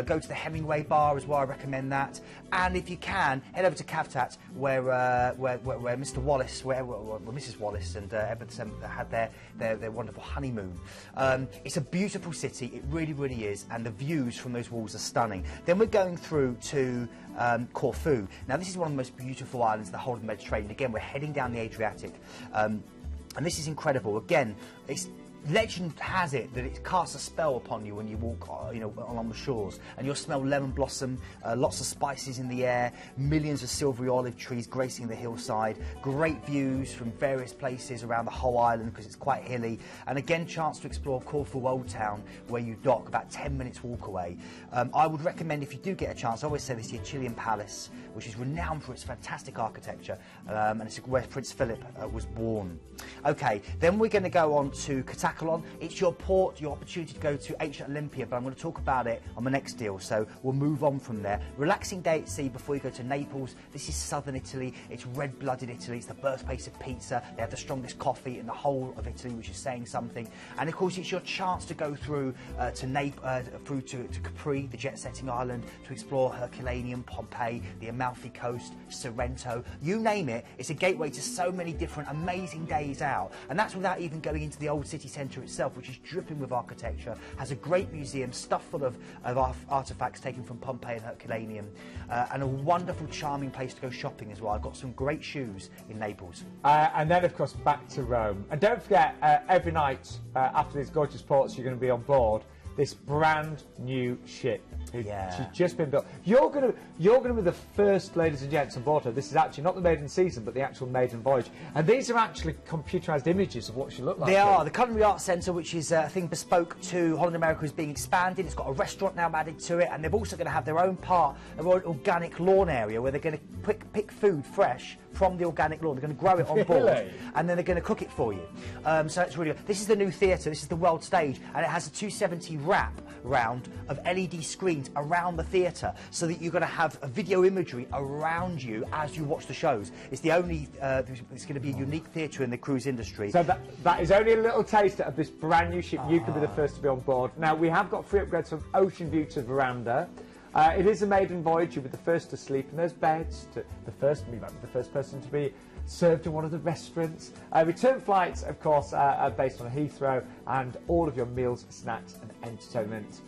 Go to the Hemingway bar as well, I recommend that. And if you can, head over to Cavtat where Mr. Wallace, where Mrs. Wallace and Edward had their wonderful honeymoon. It's a beautiful city, it really, really is, and the views from those walls are stunning. Then we're going through to Corfu. Now, this is one of the most beautiful islands in the whole of the Mediterranean. Again, we're heading down the Adriatic, and this is incredible. Again, legend has it that it casts a spell upon you when you walk, along the shores, and you'll smell lemon blossom, lots of spices in the air, millions of silvery olive trees gracing the hillside, great views from various places around the whole island because it's quite hilly, and again, chance to explore Corfu Old Town where you dock about 10 minutes walk away. I would recommend, if you do get a chance, I always say this, the Achillean Palace, which is renowned for its fantastic architecture, and it's where Prince Philip was born. Okay, then we're going to go on to Catacolon. It's your port, your opportunity to go to ancient Olympia, but I'm going to talk about it on the next deal, so we'll move on from there. Relaxing day at sea before you go to Naples. This is southern Italy, it's red-blooded Italy, it's the birthplace of pizza, they have the strongest coffee in the whole of Italy, which is saying something. And of course, it's your chance to go through to Capri, the jet-setting island, to explore Herculaneum, Pompeii, the Amalfi Coast, Sorrento, you name it. It's a gateway to so many different amazing days out, and that's without even going into the old city centre itself, which is dripping with architecture, has a great museum stuffed full of artefacts taken from Pompeii and Herculaneum, and a wonderful, charming place to go shopping as well. I've got some great shoes in Naples. And then, of course, back to Rome. And don't forget, every night after these gorgeous ports, you're going to be on board this brand new ship. Yeah. She's just been built. You're going to be the first, ladies and gents, on board her. This is actually not the maiden season, but the actual maiden voyage. And these are actually computerised images of what she looked like. They are. The Culinary Arts Centre, which is a thing bespoke to Holland America, is being expanded. It's got a restaurant now added to it, and they're also going to have their own part of an organic lawn area where they're going to pick food fresh from the organic lawn. They're going to grow it on board, and then they're going to cook it for you. So it's really good. This is the new theatre. This is the world stage, and it has a 270 wrap round of LED screens around the theatre, so that you're going to have a video imagery around you as you watch the shows. It's the only. It's going to be a unique theatre in the cruise industry. So that is only a little taster of this brand new ship. You can be the first to be on board. Now, we have got free upgrades from Ocean View to Veranda. It is a maiden voyage. You'll be the first to sleep in those beds, the first person to be served in one of the restaurants. Return flights, of course, are based on Heathrow, and all of your meals, snacks and entertainment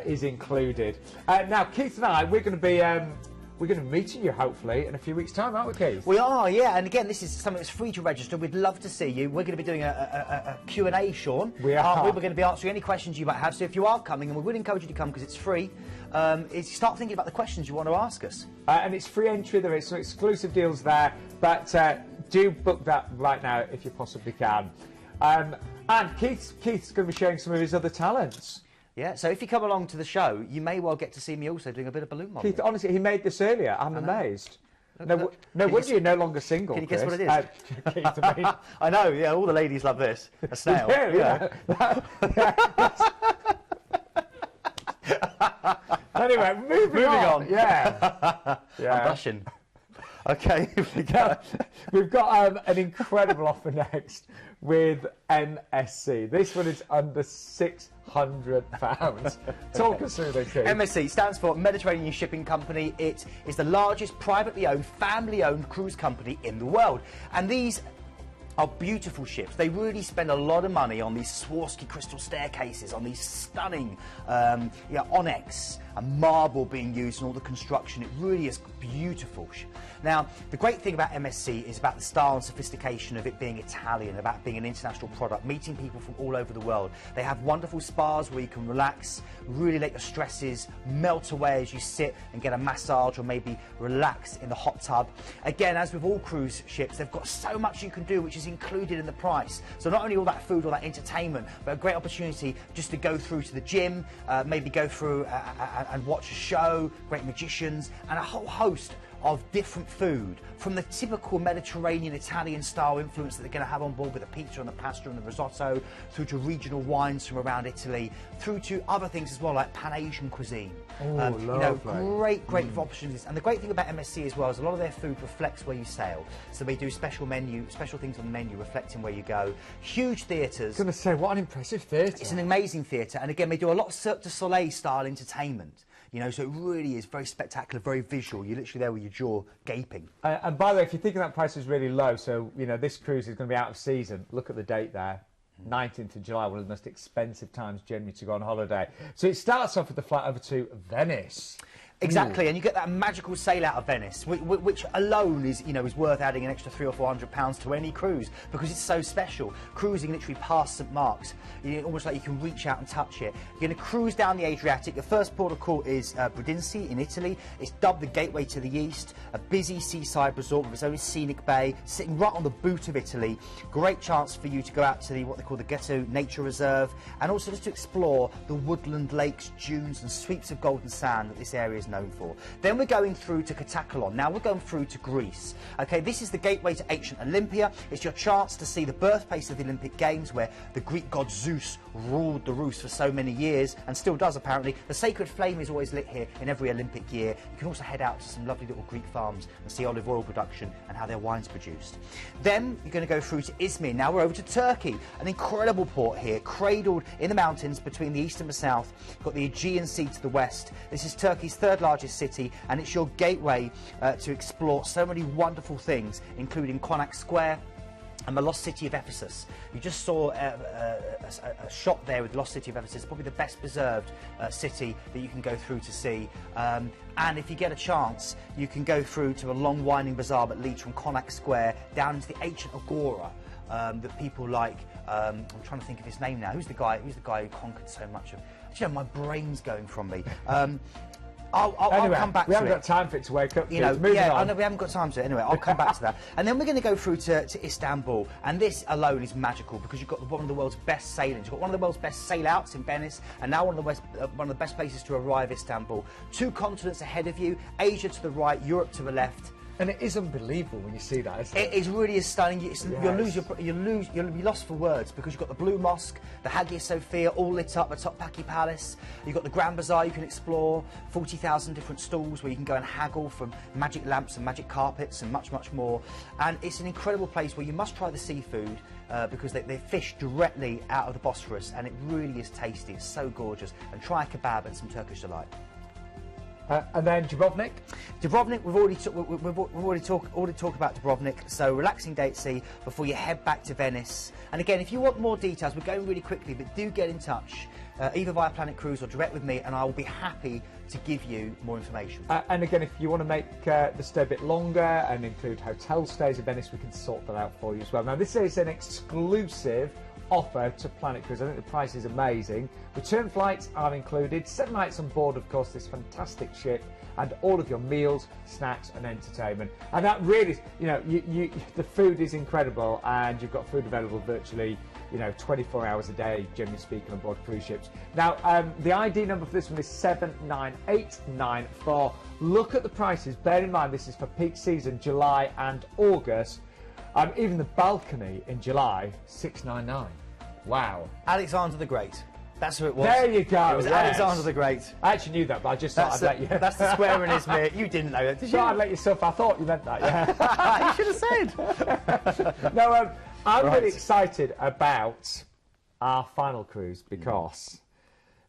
is included. Now, Keith and I, we're going to be meeting you, hopefully, in a few weeks' time, aren't we, Keith? We are, yeah. And again, this is something that's free to register. We'd love to see you. We're going to be doing a Q&A, Sean. We are. We're going to be answering any questions you might have. So if you are coming, and we would encourage you to come because it's free, start thinking about the questions you want to ask us. And it's free entry. There is some exclusive deals there, but do book that right now if you possibly can. And Keith's going to be sharing some of his other talents. Yeah, so if you come along to the show, you may well get to see me also doing a bit of balloon modelling. Keith, honestly, he made this earlier. I'm amazed. No wonder you're no longer single. Can you guess Chris. what it is? Keith, I mean, I know, yeah, all the ladies love this. A snail. Anyway, moving on. Yeah. I'm blushing. Okay, we've got an incredible offer next with MSC. This one is under £600. Talk us through this, Keith. MSC stands for Mediterranean Shipping Company. It is the largest privately owned, family-owned cruise company in the world. And these are beautiful ships. They really spend a lot of money on these Swarovski crystal staircases, on these stunning onyx and marble being used in all the construction. It really is beautiful. Now, the great thing about MSC is about the style and sophistication of it being Italian, about being an international product, meeting people from all over the world. They have wonderful spas where you can relax, really let your stresses melt away as you sit and get a massage or maybe relax in the hot tub. Again, as with all cruise ships, they've got so much you can do which is included in the price. So not only all that food, all that entertainment, but a great opportunity just to go through to the gym, maybe go through and watch a show, great magicians, and a whole host of different food, from the typical Mediterranean Italian style influence that they're going to have on board with the pizza and the pasta and the risotto, through to regional wines from around Italy, through to other things as well like Pan-Asian cuisine. Great opportunities. And the great thing about MSC as well is a lot of their food reflects where you sail. So they do special things on the menu reflecting where you go. Huge theatres. I was going to say, what an impressive theatre. It's an amazing theatre, and again they do a lot of Cirque du Soleil style entertainment. You know, so it really is very spectacular, very visual. You're literally there with your jaw gaping. And by the way, if you're thinking that price is really low, so, you know, this cruise is going to be out of season, look at the date there. 19th of July, one of the most expensive times generally to go on holiday. So it starts off with the flight over to Venice. Exactly, and you get that magical sail out of Venice, which alone is, you know, is worth adding an extra £300 or £400 to any cruise because it's so special. Cruising literally past St Mark's, almost like you can reach out and touch it. You're going to cruise down the Adriatic. The first port of call is Brindisi in Italy. It's dubbed the gateway to the east, a busy seaside resort with its own scenic bay, sitting right on the boot of Italy. Great chance for you to go out to what they call the Ghetto Nature Reserve, and also just to explore the woodland, lakes, dunes and sweeps of golden sand that this area is known for. Then we're going through to Katakalon. Now we're going through to Greece. Okay, this is the gateway to ancient Olympia. It's your chance to see the birthplace of the Olympic Games, where the Greek god Zeus ruled the roost for so many years and still does apparently. The sacred flame is always lit here in every Olympic year. You can also head out to some lovely little Greek farms and see olive oil production and how their wine's produced. Then you're going to go through to Izmir. Now we're over to Turkey, an incredible port here, cradled in the mountains between the east and the south. You've got the Aegean Sea to the west. This is Turkey's third largest city, and it's your gateway to explore so many wonderful things, including Konaks Square and the Lost City of Ephesus. You just saw a shot there with the Lost City of Ephesus, probably the best preserved city that you can go through to see. And if you get a chance, you can go through to a long winding bazaar that leads from Konaks Square down into the ancient Agora that people like. I'm trying to think of his name now. Who's the guy who conquered so much of? Actually, my brain's going from me. I'll come back to it. We haven't got time for it to wake up. You know, I know we haven't got time to it. Anyway, I'll come back to that. And then we're going to go through to Istanbul. And this alone is magical because you've got one of the world's best sailings. You've got one of the world's best sail-outs in Venice, and now one of the best places to arrive, Istanbul. 2 continents ahead of you, Asia to the right, Europe to the left. And it is unbelievable when you see that, isn't it? It really is stunning. You'll be lost for words because you've got the Blue Mosque, the Hagia Sophia, all lit up, the Topkapi Palace. You've got the Grand Bazaar you can explore, 40,000 different stalls where you can go and haggle from magic lamps and magic carpets and much, much more. And it's an incredible place where you must try the seafood because they fish directly out of the Bosphorus, and it really is tasty. It's so gorgeous. And try a kebab and some Turkish delight. And then Dubrovnik? Dubrovnik, we've already talked about Dubrovnik. So relaxing day at sea before you head back to Venice. And again, if you want more details, we're going really quickly, but do get in touch, either via Planet Cruise or direct with me, and I will be happy to give you more information. And again, if you want to make the stay a bit longer and include hotel stays in Venice, we can sort that out for you as well. Now, this is an exclusive offer to Planet Cruise. I think the price is amazing. Return flights are included, 7 nights on board, of course, this fantastic ship, and all of your meals, snacks and entertainment. And that really, you know, the food is incredible, and you've got food available virtually, you know, 24 hours a day, generally speaking, on board cruise ships. Now, the ID number for this one is 79894. Look at the prices. Bear in mind, this is for peak season, July and August. Even the balcony in July, $699. Wow. Alexander the Great. That's who it was. There you go. It was Alexander the Great. I actually knew that, but I just thought I'd let you. That's the square in Izmir. You didn't know that, did you? I'd let yourself. I thought you meant that, yeah. You should have said. No, I'm really excited about our final cruise because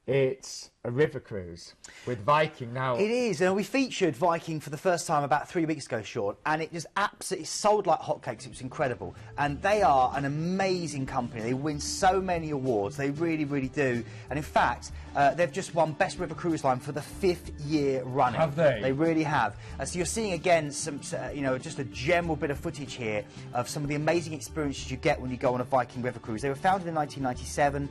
it's a river cruise with Viking now. It is, and we featured Viking for the first time about 3 weeks ago, Sean, and it just absolutely sold like hotcakes. It was incredible, and they are an amazing company. They win so many awards, they really, really do. And in fact, they've just won Best River Cruise Line for the 5th year running. Have they? They really have. So you're seeing again some, just a general bit of footage here of some of the amazing experiences you get when you go on a Viking river cruise. They were founded in 1997.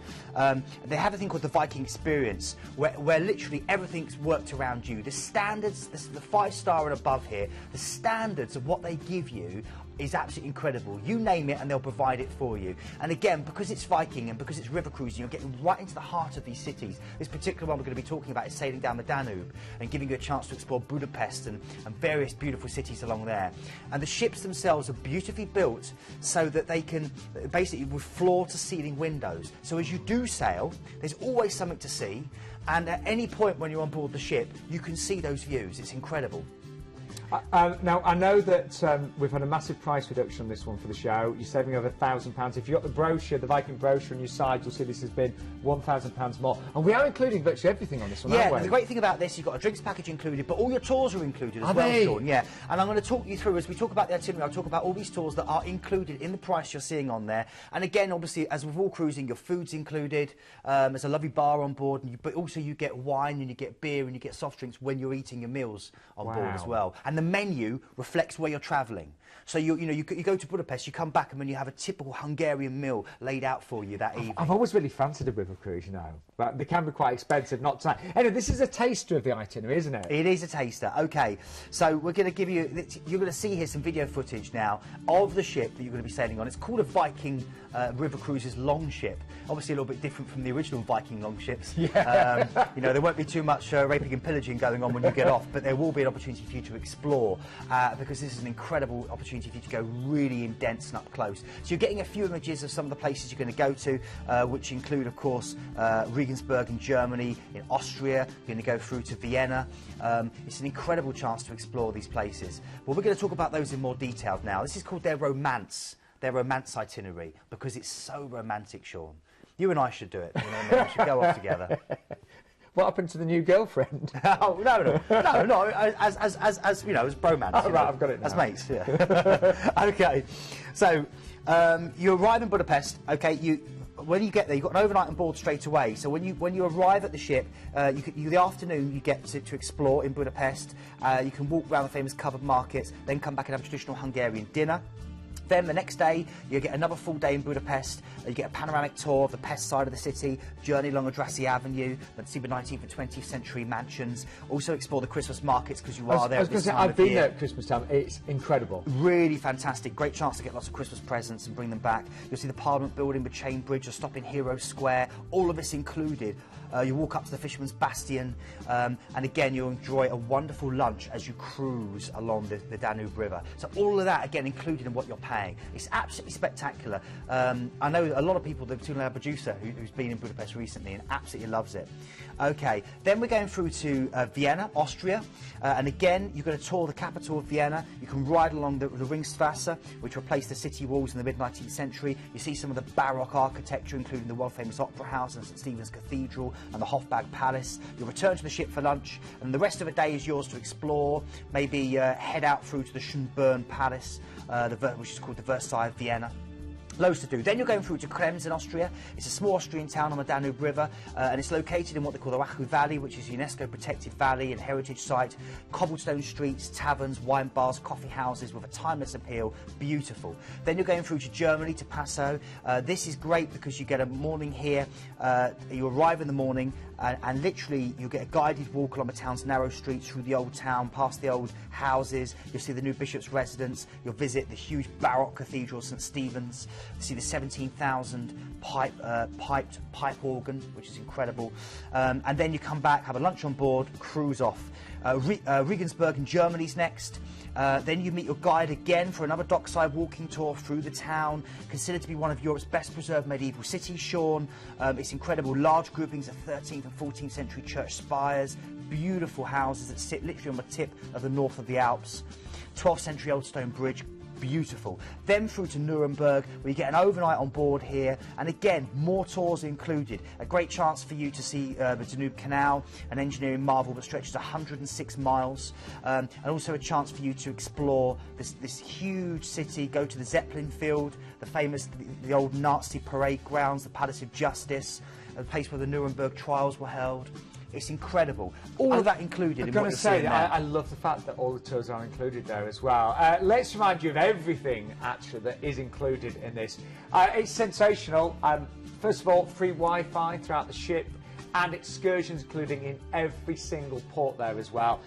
They have a thing called the Viking Experience, where literally everything's worked around you. The standards, the 5-star and above here, the standards of what they give you is absolutely incredible. You name it and they'll provide it for you. And again, because it's Viking and because it's river cruising, you're getting right into the heart of these cities. This particular one we're going to be talking about is sailing down the Danube and giving you a chance to explore Budapest and various beautiful cities along there. And the ships themselves are beautifully built so that they can, basically with floor-to-ceiling windows. So as you do sail, there's always something to see, and at any point when you're on board the ship, you can see those views. It's incredible. Now, I know that we've had a massive price reduction on this one for the show. You're saving over £1,000. If you've got the brochure, the Viking brochure on your side, you'll see this has been £1,000 more. And we are including virtually everything on this one, aren't we? The great thing about this, you've got a drinks package included, but all your tours are included as Are well, they? Sean. Yeah, and I'm going to talk you through, as we talk about the itinerary, I'll talk about all these tours that are included in the price you're seeing on there. And again, obviously, as with all cruising, your food's included. There's a lovely bar on board, but also you get wine and you get beer and you get soft drinks when you're eating your meals on board as well. And the menu reflects where you're travelling. So you go to Budapest, you come back, and then you have a typical Hungarian meal laid out for you that evening. I've always really fancied a river cruise, you know, but they can be quite expensive. Not tonight. Anyway, this is a taster of the itinerary, isn't it? It is a taster. Okay, so we're going to give you. You're going to see here some video footage now of the ship that you're going to be sailing on. It's called a Viking River Cruises Longship. Obviously, a little bit different from the original Viking longships. Yeah. There won't be too much raping and pillaging going on when you get off, but there will be an opportunity for you to explore because this is an incredible opportunity for you to go really in dense and up close. So you're getting a few images of some of the places you're going to go to, which include, of course, Regensburg in Germany, in Austria. You're going to go through to Vienna. It's an incredible chance to explore these places. Well, we're going to talk about those in more detail now. This is called their romance itinerary, because it's so romantic, Sean. You and I should do it. We should go off together. What happened to the new girlfriend? Oh, no, as bromance. Oh, right, I've got it now. As mates, yeah. Okay, so you arrive in Budapest. Okay, when you get there, you've got an overnight on board straight away. So when you arrive at the ship, the afternoon you get to explore in Budapest. You can walk around the famous covered markets, then come back and have a traditional Hungarian dinner. Then the next day, you get another full day in Budapest. You get a panoramic tour of the Pest side of the city, journey along Adrassy Avenue, then see the 19th and 20th century mansions. Also explore the Christmas markets, because you are there at this time of year. I've been there at Christmas time. It's incredible. Really fantastic. Great chance to get lots of Christmas presents and bring them back. You'll see the Parliament building with Chain Bridge. You'll stop in Hero Square. All of this included. You walk up to the Fisherman's Bastion, and again, you'll enjoy a wonderful lunch as you cruise along the Danube River. So all of that, again, included in what you're paying. It's absolutely spectacular. I know a lot of people, including our producer, who's been in Budapest recently and absolutely loves it. Okay, then we're going through to Vienna, Austria, and again, you're going to tour the capital of Vienna. You can ride along the Ringstrasse, which replaced the city walls in the mid-19th century. You see some of the Baroque architecture, including the world-famous Opera House and St Stephen's Cathedral and the Hofburg Palace. You'll return to the ship for lunch, and the rest of the day is yours to explore. Maybe head out through to the Schönbrunn Palace, which is called the Versailles of Vienna. Loads to do. Then you're going through to Krems in Austria. It's a small Austrian town on the Danube River, and it's located in what they call the Wachau Valley, which is a UNESCO protected valley and heritage site. Cobblestone streets, taverns, wine bars, coffee houses with a timeless appeal. Beautiful. Then you're going through to Germany, to Passau. This is great because you get a morning here. You arrive in the morning, and literally you get a guided walk along the town's narrow streets through the old town, past the old houses. You'll see the new bishop's residence. You'll visit the huge Baroque cathedral, St Stephen's. You see the 17,000 piped pipe organ, which is incredible. And then you come back, have a lunch on board, cruise off. Regensburg in Germany's next. Then you meet your guide again for another dockside walking tour through the town, considered to be one of Europe's best preserved medieval cities, Sean. It's incredible, large groupings of 13th and 14th century church spires, beautiful houses that sit literally on the tip of the north of the Alps, 12th century old stone bridge, beautiful. Then through to Nuremberg, where you get an overnight on board here, and again, more tours included. A great chance for you to see the Danube Canal, an engineering marvel that stretches 106 miles, and also a chance for you to explore this huge city, go to the Zeppelin field, the famous, the old Nazi parade grounds, the Palace of Justice, a place where the Nuremberg trials were held. It's incredible. All of that included in what you're seeing now. I love the fact that all the tours are included there as well. Let's remind you of everything, actually, that is included in this. It's sensational. First of all, free Wi-Fi throughout the ship, and excursions including in every single port there as well.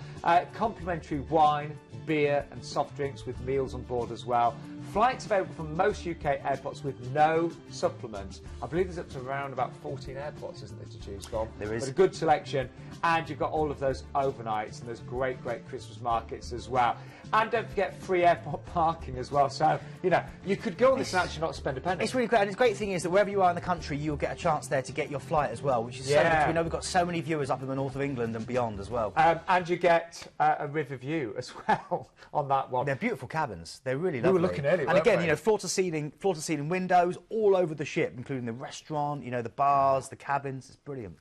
Complimentary wine, beer and soft drinks with meals on board as well. Flights available from most UK airports with no supplements. I believe there's up to around about 14 airports, isn't there, to choose from? There is. But a good selection, and you've got all of those overnights, and there's great Christmas markets as well. And don't forget free airport parking as well. So, you know, you could go on this and actually not spend a penny. It's really great, and the great thing is that wherever you are in the country, you'll get a chance there to get your flight as well, which is so good. We know we've got so many viewers up in the north of England and beyond as well. And you get a river view as well on that one. They're beautiful cabins. They're really lovely. We were looking earlier, and again, we? you know, floor-to-ceiling windows all over the ship, including the restaurant, you know, the bars, the cabins. It's brilliant.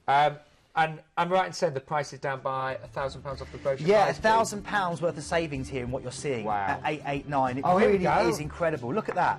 And I'm right in saying the price is down by £1,000 off the brochure. Yeah, £1,000 worth of savings here in what you're seeing at 889. It really is incredible. Look at that.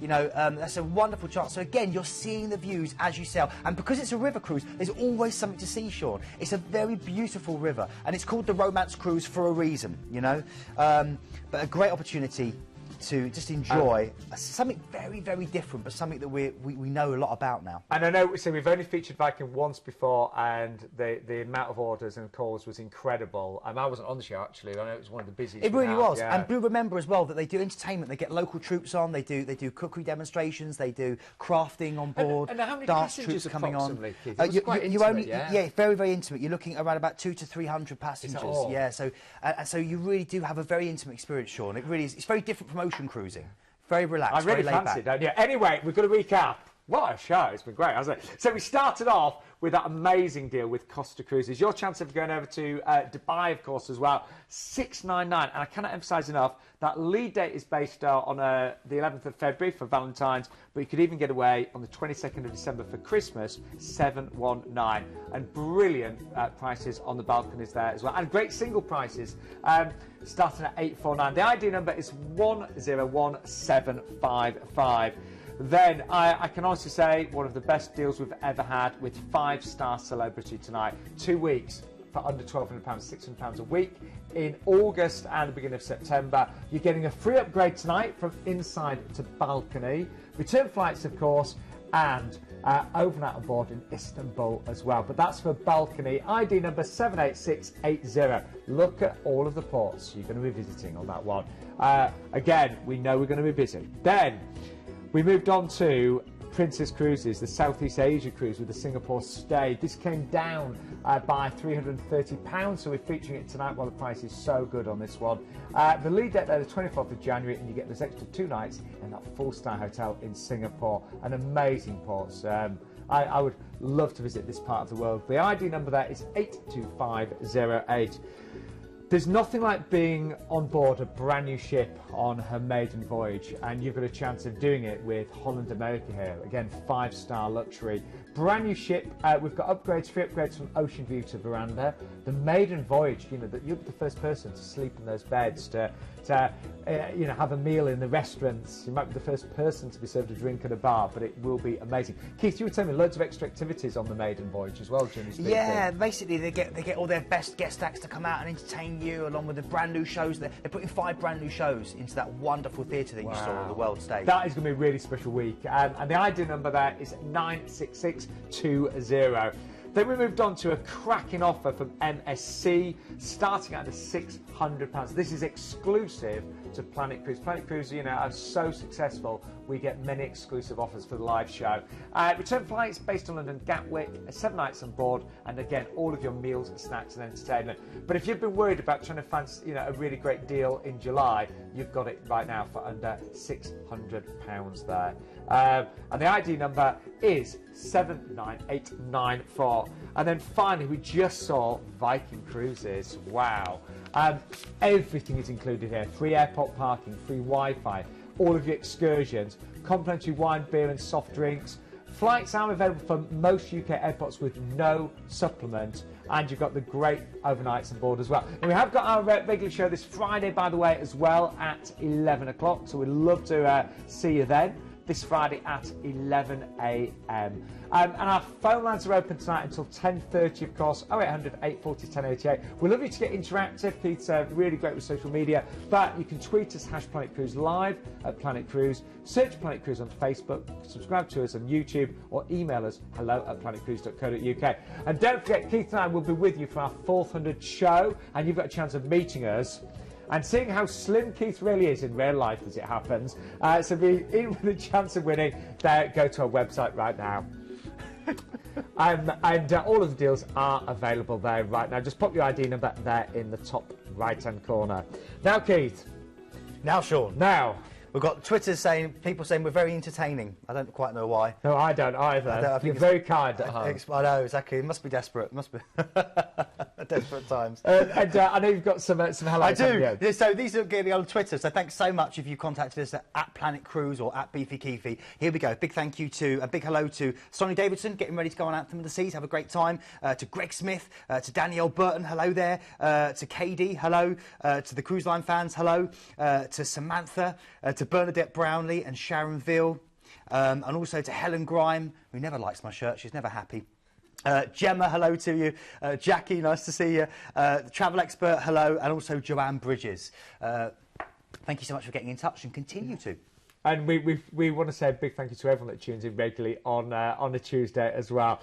You know, that's a wonderful chance. So again, you're seeing the views as you sail. And because it's a river cruise, there's always something to see, Sean. It's a very beautiful river. And it's called the Romance Cruise for a reason, you know. But a great opportunity to just enjoy something very different, but something that we know a lot about now. And I know, so we've only featured Viking once before, and the amount of orders and calls was incredible. I wasn't on the show, actually. I know it was one of the busiest. It really was. Yeah. And do remember as well that they do entertainment. They get local troops on. They do cookery demonstrations. They do crafting on board. And how many dance passengers troops coming on. Keith? It was quite intimate, yeah, very intimate. You're looking around about 200 to 300 passengers. Yeah, so so you really do have a very intimate experience, Sean. It really is. It's very different from ocean cruising. Very relaxed. I really fancy it, don't you? Anyway, we've got to recap. What a show. It's been great, hasn't it? So we started off with that amazing deal with Costa Cruises. Your chance of going over to Dubai, of course, as well. $699. And I cannot emphasise enough, that lead date is based on the 11th of February for Valentine's, but you could even get away on the 22nd of December for Christmas, $719. And brilliant prices on the balconies there as well. And great single prices, starting at $849. The ID number is 101755. Then I can honestly say one of the best deals we've ever had with 5-star celebrity tonight. 2 weeks for under £1,200, £600 a week in August and the beginning of September. You're getting a free upgrade tonight from inside to balcony. Return flights, of course, and overnight on board in Istanbul as well. But that's for balcony. ID number 78680. Look at all of the ports you're going to be visiting on that one. Again, we know we're going to be busy. Then we moved on to Princess Cruises, the Southeast Asia cruise with the Singapore stay. This came down by £330, so we're featuring it tonight while the price is so good on this one. The lead date there, the 24th of January, and you get those extra 2 nights in that 4-star hotel in Singapore. An amazing port. I would love to visit this part of the world. The ID number there is 82508. There's nothing like being on board a brand new ship on her maiden voyage, and you've got a chance of doing it with Holland America here. Again, 5-star luxury. Brand new ship. We've got upgrades, free upgrades from Ocean View to Veranda. The maiden voyage, you know, that you're the first person to sleep in those beds, to you know, have a meal in the restaurants. You might be the first person to be served a drink at a bar, but it will be amazing. Keith, you were telling me loads of extra activities on the maiden voyage as well during this big Yeah, thing. basically they get all their best guest acts to come out and entertain you, along with the brand new shows. They're putting 5 brand new shows into that wonderful theatre that you saw on the world stage. That is going to be a really special week. And the ID number there is 96620. Then we moved on to a cracking offer from MSC, starting at the £600. This is exclusive to Planet Cruise. Planet Cruise, you know, are so successful, we get many exclusive offers for the live show. Return flights based on London Gatwick, 7 nights on board, and again, all of your meals, snacks, and entertainment. But if you've been worried about trying to find, you know, a really great deal in July, you've got it right now for under £600 there. And the ID number is 79894. And then finally, we just saw Viking Cruises. Wow. Everything is included here. Free airport parking, free Wi-Fi, all of your excursions, complimentary wine, beer and soft drinks. Flights are available from most UK airports with no supplement, and you've got the great overnights on board as well. And we have got our regular show this Friday, by the way, as well, at 11 o'clock, so we'd love to see you then. This Friday at 11 a.m. And our phone lines are open tonight until 10:30, of course, 0800 840 1088. We'd love you to get interactive. Pete's really great with social media, but you can tweet us #PlanetCruise Live at Planet Cruise, search Planet Cruise on Facebook, subscribe to us on YouTube, or email us hello@planetcruise.co.uk. And don't forget, Keith and I will be with you for our 400 show, and you've got a chance of meeting us and seeing how slim Keith really is in real life as it happens. So be in with a chance of winning. Go to our website right now. And all of the deals are available there right now. Just pop your ID number there in the top right-hand corner. Now, Keith. Now, Sean. Now. We've got Twitter saying, people saying we're very entertaining. I don't quite know why. No, I don't either. You're very kind at home. I know, exactly. It must be desperate. It must be desperate times. And I know you've got some hellos. I do. So these are getting on Twitter. So thanks so much if you contacted us at Planet Cruise or at Beefy Keefy. Here we go. Big thank you to, a big hello to Sonny Davidson, getting ready to go on Anthem of the Seas. Have a great time. To Greg Smith, to Danielle Burton, hello there. To KD, hello. To the Cruise Line fans, hello. To Samantha, to Bernadette Brownlee and Sharon Veal, and also to Helen Grime, who never likes my shirt. She's never happy. Gemma, hello to you. Jackie, nice to see you. The Travel Expert, hello. And also Joanne Bridges. Thank you so much for getting in touch, and continue to. And we want to say a big thank you to everyone that tunes in regularly on a Tuesday as well.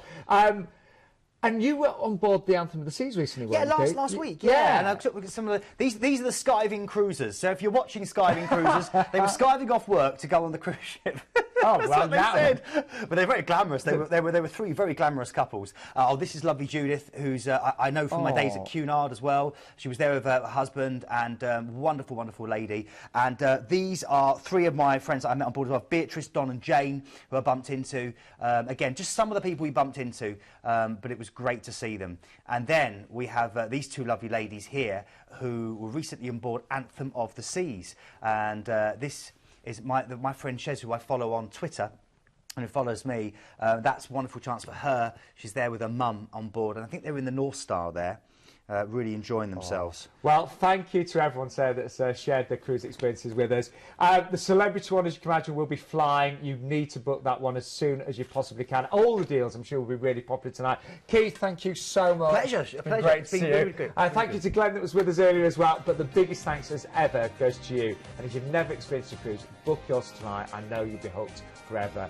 And you were on board the Anthem of the Seas recently, weren't you? Yeah, last week. Yeah, and I took some of these are the skiving cruisers. So if you're watching skiving cruisers, they were skiving off work to go on the cruise ship. Oh, That's well, what they said. But they're very glamorous. They were three very glamorous couples. This is lovely Judith, who's I know from my days at Cunard as well. She was there with her husband, and wonderful, wonderful lady. And these are three of my friends that I met on board as well: Beatrice, Don, and Jane, who I bumped into. Again, just some of the people we bumped into, but it was great to see them. And then we have these two lovely ladies here who were recently on board Anthem of the Seas, and this is my friend Shez, who I follow on Twitter and who follows me. That's a wonderful chance for her. She's there with her mum on board, and I think they're in the North Star there. Really enjoying themselves. Well, thank you to everyone that's shared their cruise experiences with us. The celebrity one, as you can imagine, will be flying. You need to book that one as soon as you possibly can. All the deals, I'm sure, will be really popular tonight. Keith, thank you so much. Pleasure. It's been great to see you. Thank you to Glenn that was with us earlier as well. But the biggest thanks as ever goes to you. And if you've never experienced a cruise, book yours tonight. I know you'll be hooked forever.